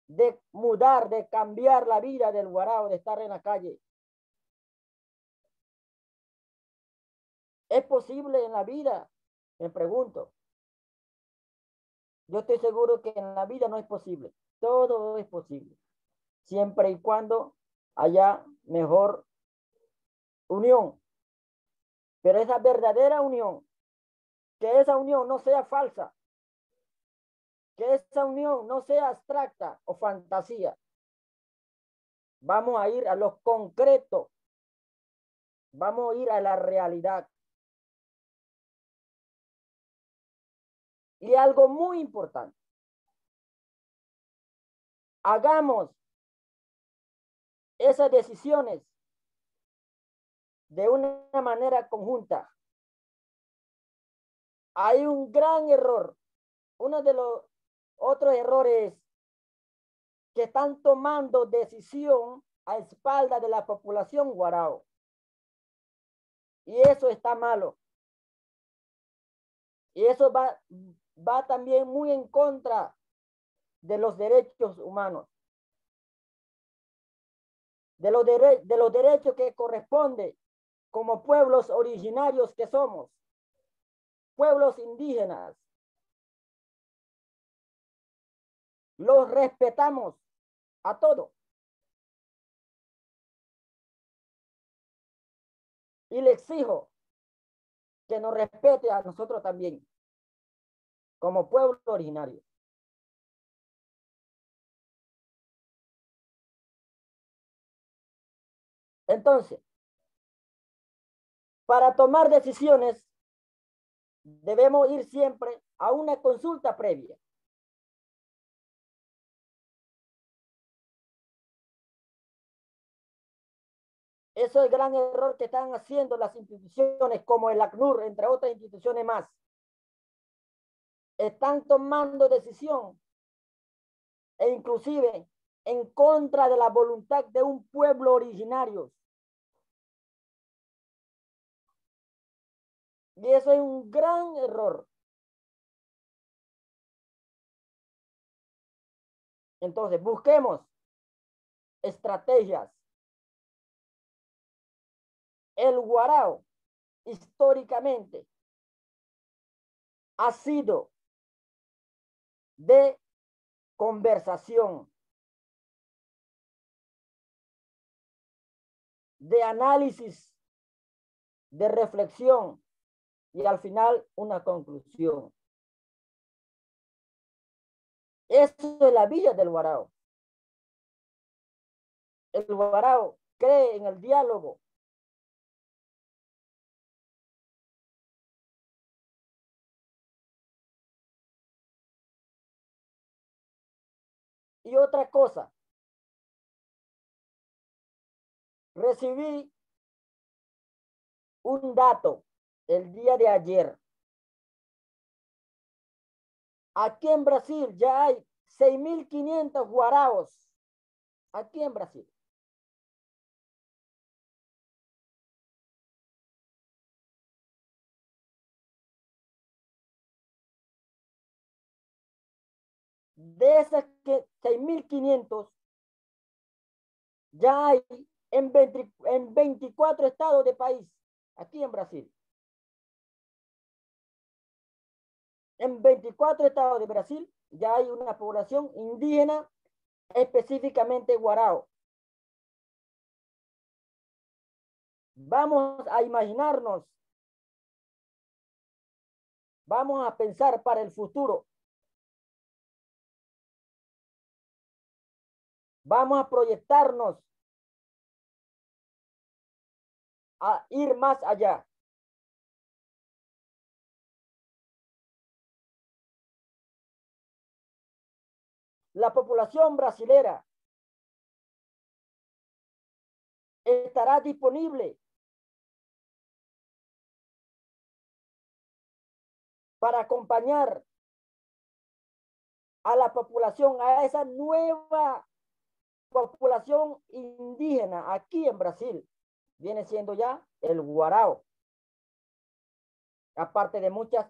de mudar, de cambiar la vida del guarao, de estar en la calle. ¿Es posible en la vida? Me pregunto. Yo estoy seguro que en la vida no es posible. Todo es posible. Siempre y cuando haya mejor unión. Pero esa verdadera unión, que esa unión no sea falsa, que esa unión no sea abstracta o fantasía. Vamos a ir a lo concreto. Vamos a ir a la realidad. Y algo muy importante. Hagamos esas decisiones de una manera conjunta. Hay un gran error. Uno de los otros errores que están tomando decisión a espaldas de la población guarao. Y eso está malo. Y eso va también muy en contra de los derechos humanos. De los derechos que corresponde como pueblos originarios que somos. Pueblos indígenas. Los respetamos a todos. Y le exijo que nos respete a nosotros también, como pueblo originario. Entonces, para tomar decisiones, debemos ir siempre a una consulta previa. Eso es el gran error que están haciendo las instituciones como el ACNUR, entre otras instituciones más. Están tomando decisión e inclusive en contra de la voluntad de un pueblo originario. Y eso es un gran error. Entonces, busquemos estrategias. El guarao, históricamente, ha sido de conversación, de análisis, de reflexión y al final una conclusión. Eso es la vida del guarao. El guarao cree en el diálogo. Y otra cosa, recibí un dato el día de ayer. Aquí en Brasil ya hay 6.500 guaraos. Aquí en Brasil. De esas 6.500, ya hay en 24 estados de país, aquí en Brasil. En 24 estados de Brasil ya hay una población indígena, específicamente guarao. Vamos a imaginarnos, vamos a pensar para el futuro. Vamos a proyectarnos a ir más allá. La población brasilera estará disponible para acompañar a la población, a esa nueva población indígena aquí en Brasil. Viene siendo ya el guarao. Aparte de muchas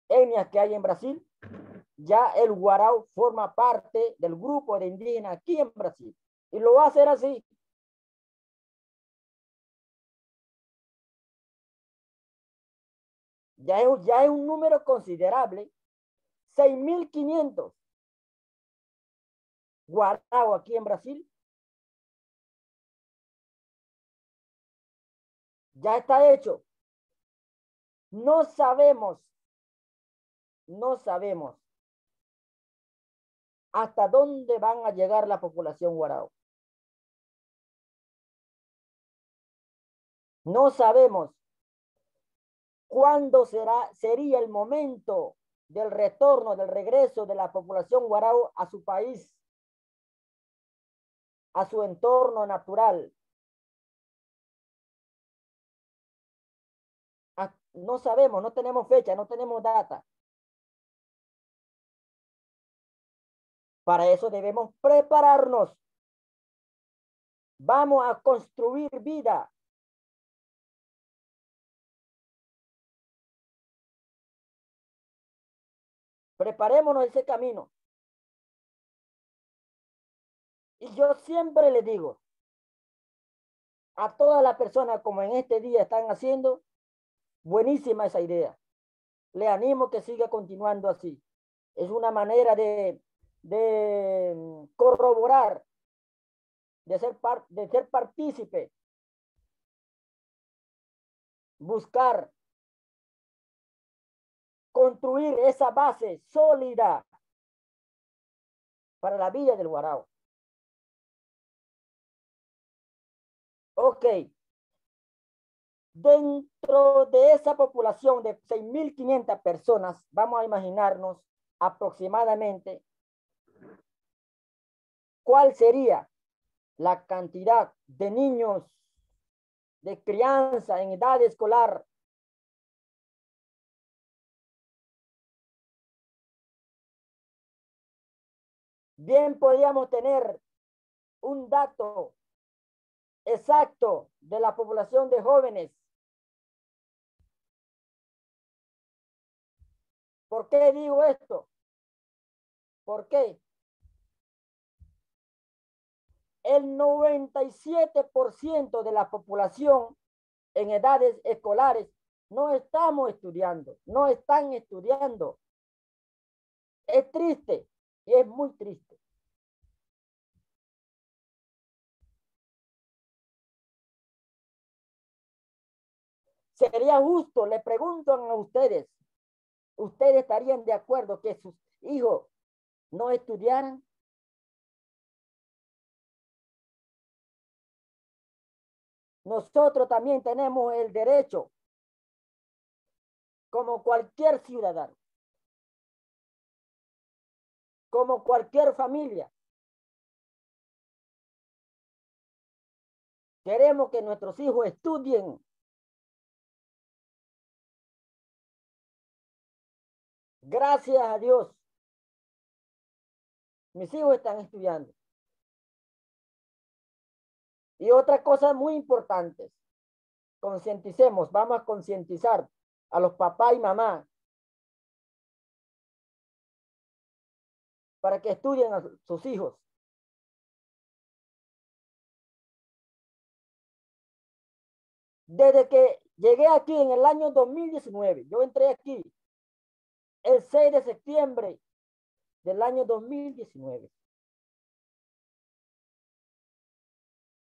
etnias que hay en Brasil, ya el guarao forma parte del grupo de indígenas aquí en Brasil. Y lo va a hacer así. Ya es un número considerable. 6.500 guarao aquí en Brasil. Ya está hecho. No sabemos hasta dónde van a llegar la población guarao. No sabemos cuándo sería el momento del retorno, del regreso de la población guarao a su país, a su entorno natural. No sabemos, no tenemos fecha, no tenemos data. Para eso debemos prepararnos. Vamos a construir vida. Preparémonos ese camino. Y yo siempre le digo a todas las personas, como en este día están haciendo, buenísima esa idea. Le animo que siga continuando así. Es una manera de corroborar, de ser partícipe, buscar, construir esa base sólida para la vida del guarao. Ok. Dentro de esa población de 6.500 personas, vamos a imaginarnos aproximadamente cuál sería la cantidad de niños de crianza en edad escolar bien podríamos tener un dato exacto de la población de jóvenes. ¿Por qué digo esto? ¿Por qué? El 97% de la población en edades escolares no estamos estudiando, no están estudiando. Es triste y es muy triste. Sería justo, le pregunto a ustedes, ¿ustedes estarían de acuerdo que sus hijos no estudiaran? Nosotros también tenemos el derecho, como cualquier ciudadano, como cualquier familia. Queremos que nuestros hijos estudien. Gracias a Dios, mis hijos están estudiando. Y otra cosa muy importante, concienticemos, vamos a concientizar a los papás y mamás para que estudien a sus hijos. Desde que llegué aquí en el año 2019, yo entré aquí el 6 de septiembre del año 2019.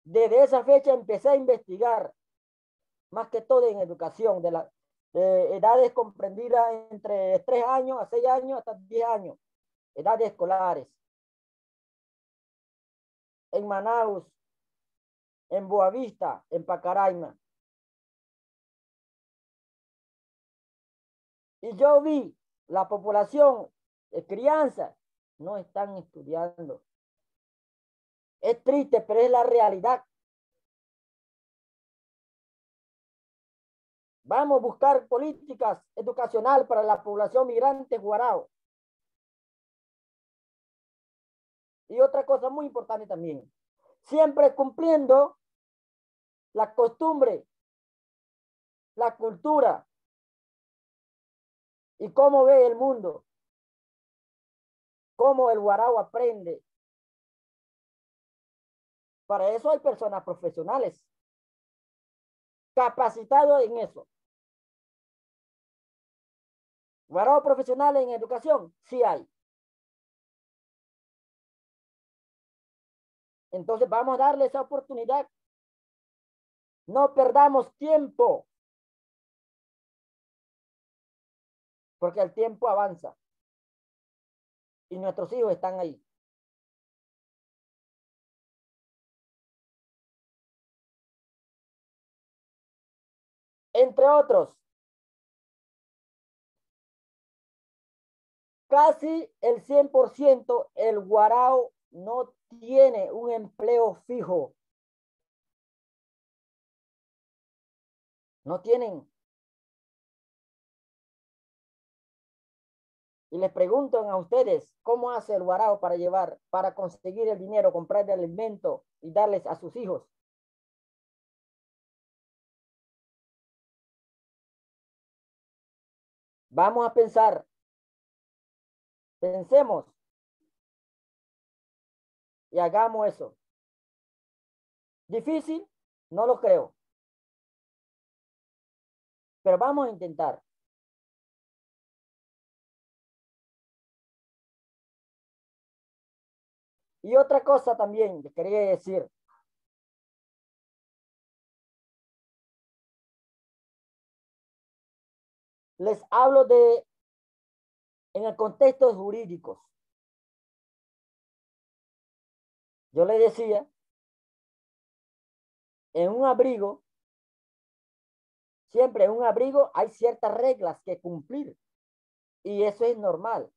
Desde esa fecha empecé a investigar, más que todo en educación, de edades comprendidas entre 3 años a 6 años hasta 10 años, edades escolares. En Manaus, en Boavista, en Pacaraima. Y yo vi la población de crianza no están estudiando. Es triste, pero es la realidad. Vamos a buscar políticas educacionales para la población migrante guarao. Y otra cosa muy importante también, siempre cumpliendo la costumbre, la cultura y cómo ve el mundo, cómo el guarao aprende. Para eso hay personas profesionales capacitados en eso. Guarao profesionales en educación, sí hay. Entonces vamos a darle esa oportunidad. No perdamos tiempo, porque el tiempo avanza y nuestros hijos están ahí. Entre otros, casi el 100% el guarao no tiene un empleo fijo. No tienen. Y les preguntan a ustedes, ¿cómo hace el guarao para conseguir el dinero, comprar el alimento y darles a sus hijos? Vamos a pensar. Pensemos. Y hagamos eso. ¿Difícil? No lo creo. Pero vamos a intentar. Y otra cosa también que quería decir. Les hablo en el contexto jurídico. Yo le decía, en un abrigo, siempre en un abrigo hay ciertas reglas que cumplir. Y eso es normal.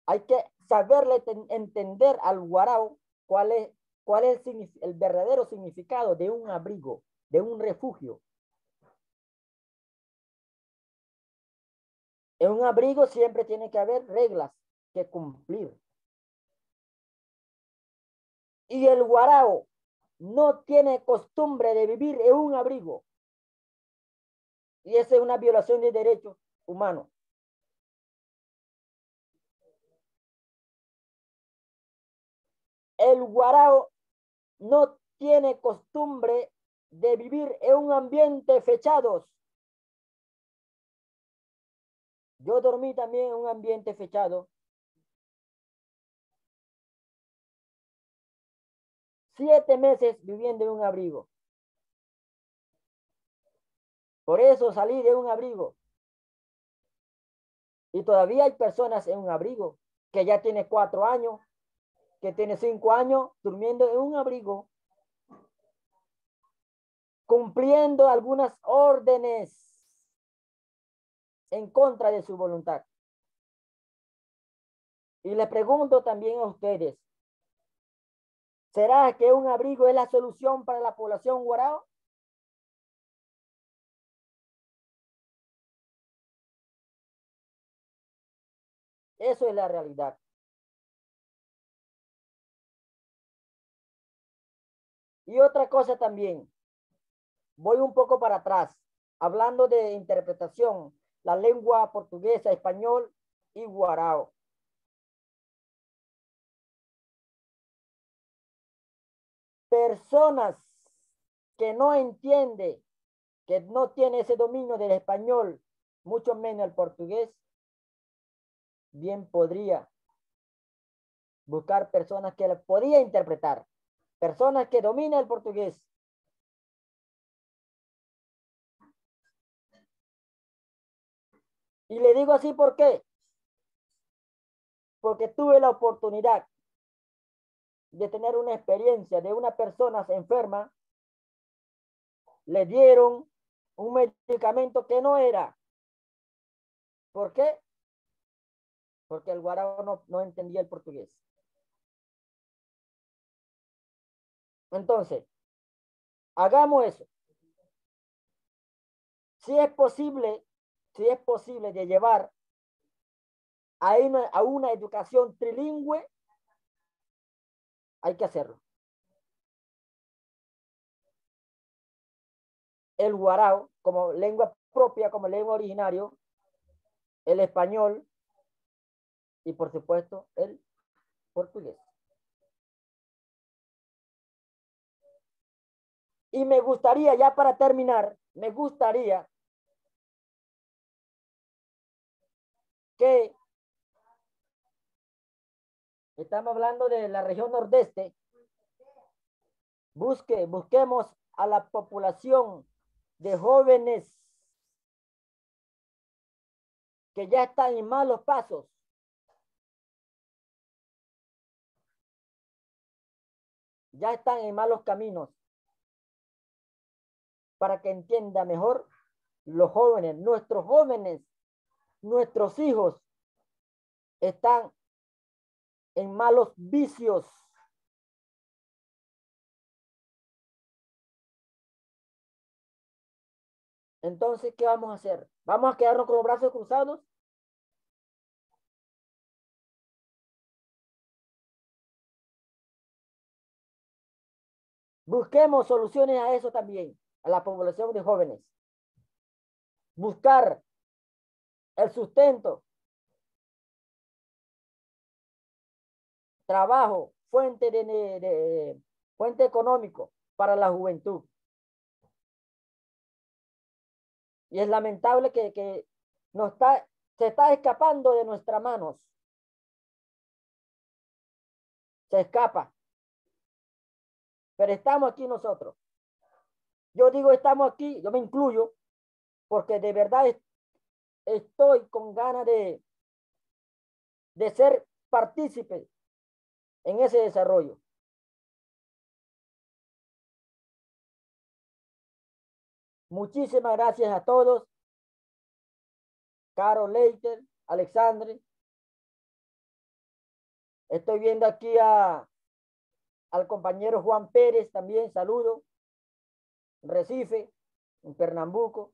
Hay que saberle entender al guarao cuál es el verdadero significado de un abrigo, de un refugio. En un abrigo siempre tiene que haber reglas que cumplir. Y el guarao no tiene costumbre de vivir en un abrigo. Y esa es una violación de derechos humanos. El guarao no tiene costumbre de vivir en un ambiente fechado. Yo dormí también en un ambiente fechado. 7 meses viviendo en un abrigo. Por eso salí de un abrigo. Y todavía hay personas en un abrigo que ya tiene 4 años, que tiene 5 años durmiendo en un abrigo, cumpliendo algunas órdenes en contra de su voluntad. Y le pregunto también a ustedes, ¿Será que un abrigo es la solución para la población guarao? Eso es la realidad. Y otra cosa también, voy un poco para atrás, hablando de interpretación, la lengua portuguesa, español y guarao. Personas que no entienden, que no tiene ese dominio del español, mucho menos el portugués, bien podría buscar personas que le podía interpretar, personas que dominan el portugués. Y le digo así, ¿por qué? Porque tuve la oportunidad de tener una experiencia de una persona enferma, le dieron un medicamento que no era. ¿Por qué? Porque el guarao no entendía el portugués. Entonces, hagamos eso. Si es posible de llevar a una educación trilingüe, hay que hacerlo. El guarao como lengua propia, como lengua originario, el español y por supuesto el portugués. Y me gustaría, ya para terminar, me gustaría que estamos hablando de la región nordeste, busquemos a la población de jóvenes que ya están en malos pasos. Ya están en malos caminos. Para que entienda mejor los jóvenes, nuestros hijos están en malos vicios. Entonces, ¿qué vamos a hacer? ¿Vamos a quedarnos con los brazos cruzados? Busquemos soluciones a eso también, a la población de jóvenes. Buscar el sustento, trabajo, fuente económico para la juventud. Y es lamentable que se está escapando de nuestras manos. Se escapa. Pero estamos aquí nosotros. Yo digo estamos aquí, yo me incluyo, porque de verdad estoy con ganas de ser partícipe en ese desarrollo. Muchísimas gracias a todos. Carol Leiter, Alexandre. Estoy viendo aquí al compañero Juan Pérez también, saludo. Recife, en Pernambuco.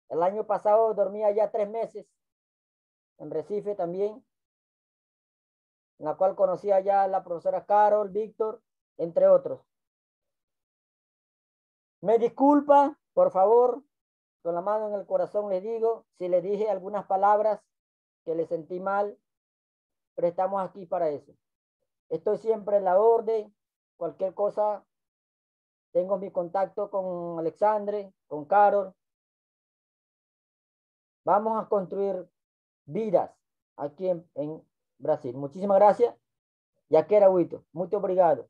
El año pasado dormía ya 3 meses en Recife también, en la cual conocía ya a la profesora Carol, Víctor, entre otros. Me disculpa, por favor, con la mano en el corazón les digo, si le dije algunas palabras que le sentí mal, pero estamos aquí para eso. Estoy siempre en la orden, cualquier cosa, tengo mi contacto con Alexandre, con Carol. Vamos a construir vidas aquí en Brasil. Muchísimas gracias. Yaquera Huito. Muito obrigado.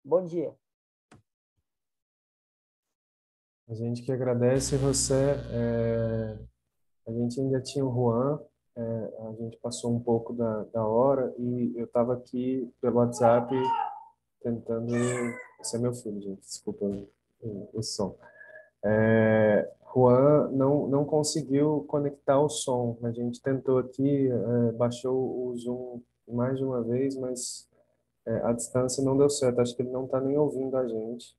Bom dia. A gente que agradece você. A gente ainda tinha o Juan, a gente passou um pouco da hora e eu estava aqui pelo WhatsApp tentando. Esse é meu filho, gente, desculpa o som. Juan não conseguiu conectar o som. A gente tentou aqui, baixou o Zoom mais de uma vez, mas A distância não deu certo, acho que ele não está nem ouvindo a gente.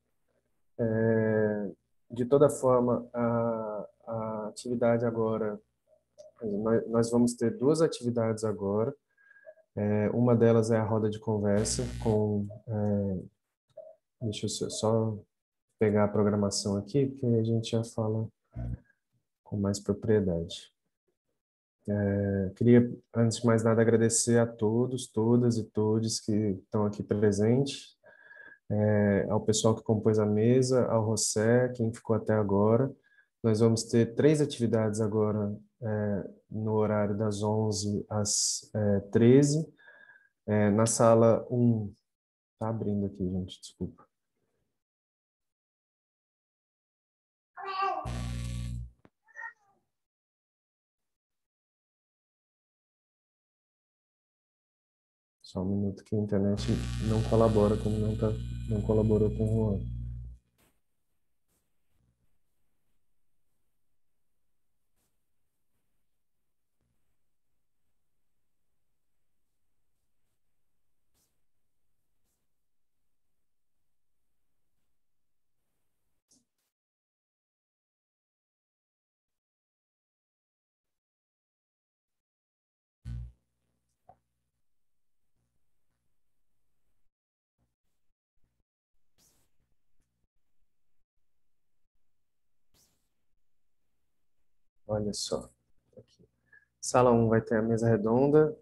De toda forma, a atividade agora, nós vamos ter duas atividades agora. Uma delas é a roda de conversa com... deixa eu só pegar a programação aqui, porque a gente já fala com mais propriedade. Queria, antes de mais nada, agradecer a todos, todas e todos que estão aqui presentes, ao pessoal que compôs a mesa, ao José, quem ficou até agora. Nós vamos ter 3 atividades agora, no horário das 11 às 13, na sala 1. Tá abrindo aqui, gente, desculpa. Só um minuto que a internet não colabora, como não colaborou com o Juan. Olha só. Aqui. Sala 1 vai ter a mesa redonda,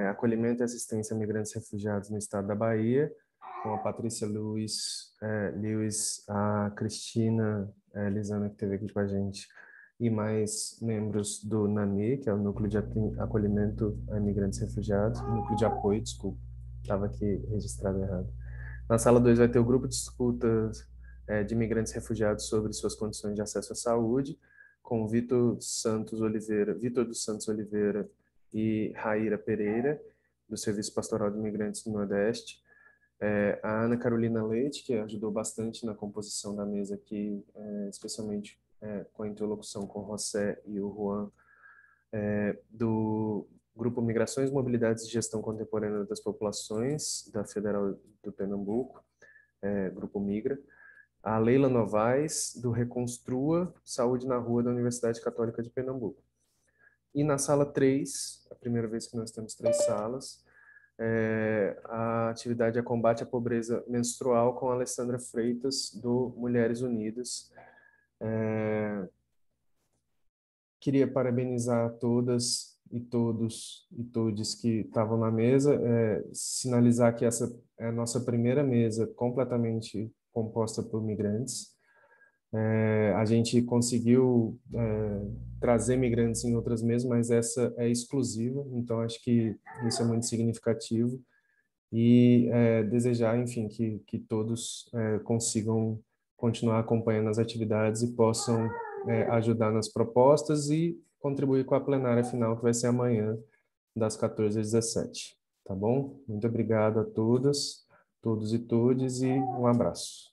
acolhimento e assistência a migrantes e refugiados no estado da Bahia, com a Patrícia Lewis, a Cristina Lisana, que esteve aqui com a gente, e mais membros do NAMI, que é o Núcleo de Acolhimento a Migrantes e Refugiados, Núcleo de Apoio, desculpa, estava aqui registrado errado. Na sala 2 vai ter o grupo de escutas de migrantes e refugiados sobre suas condições de acesso à saúde, com Vitor dos Santos Oliveira e Raíra Pereira, do Serviço Pastoral de Imigrantes do Nordeste. A Ana Carolina Leite, que ajudou bastante na composição da mesa aqui, especialmente com a interlocução com o José e o Juan, do Grupo Migrações, Mobilidades e Gestão Contemporânea das Populações, da Federal do Pernambuco, Grupo Migra. A Leila Novaes, do Reconstrua Saúde na Rua da Universidade Católica de Pernambuco. E na sala 3, a primeira vez que nós temos 3 salas, a atividade é combate à pobreza menstrual com a Alessandra Freitas, do Mulheres Unidas. Queria parabenizar todas e todos e todes que estavam na mesa, sinalizar que essa é a nossa primeira mesa completamente composta por migrantes. A gente conseguiu trazer migrantes em outras mesas, mas essa é exclusiva, então acho que isso é muito significativo e desejar, enfim, que todos consigam continuar acompanhando as atividades e possam ajudar nas propostas e contribuir com a plenária final, que vai ser amanhã, das 14 às 17. Tá bom? Muito obrigado a todas, todos e todes, e um abraço.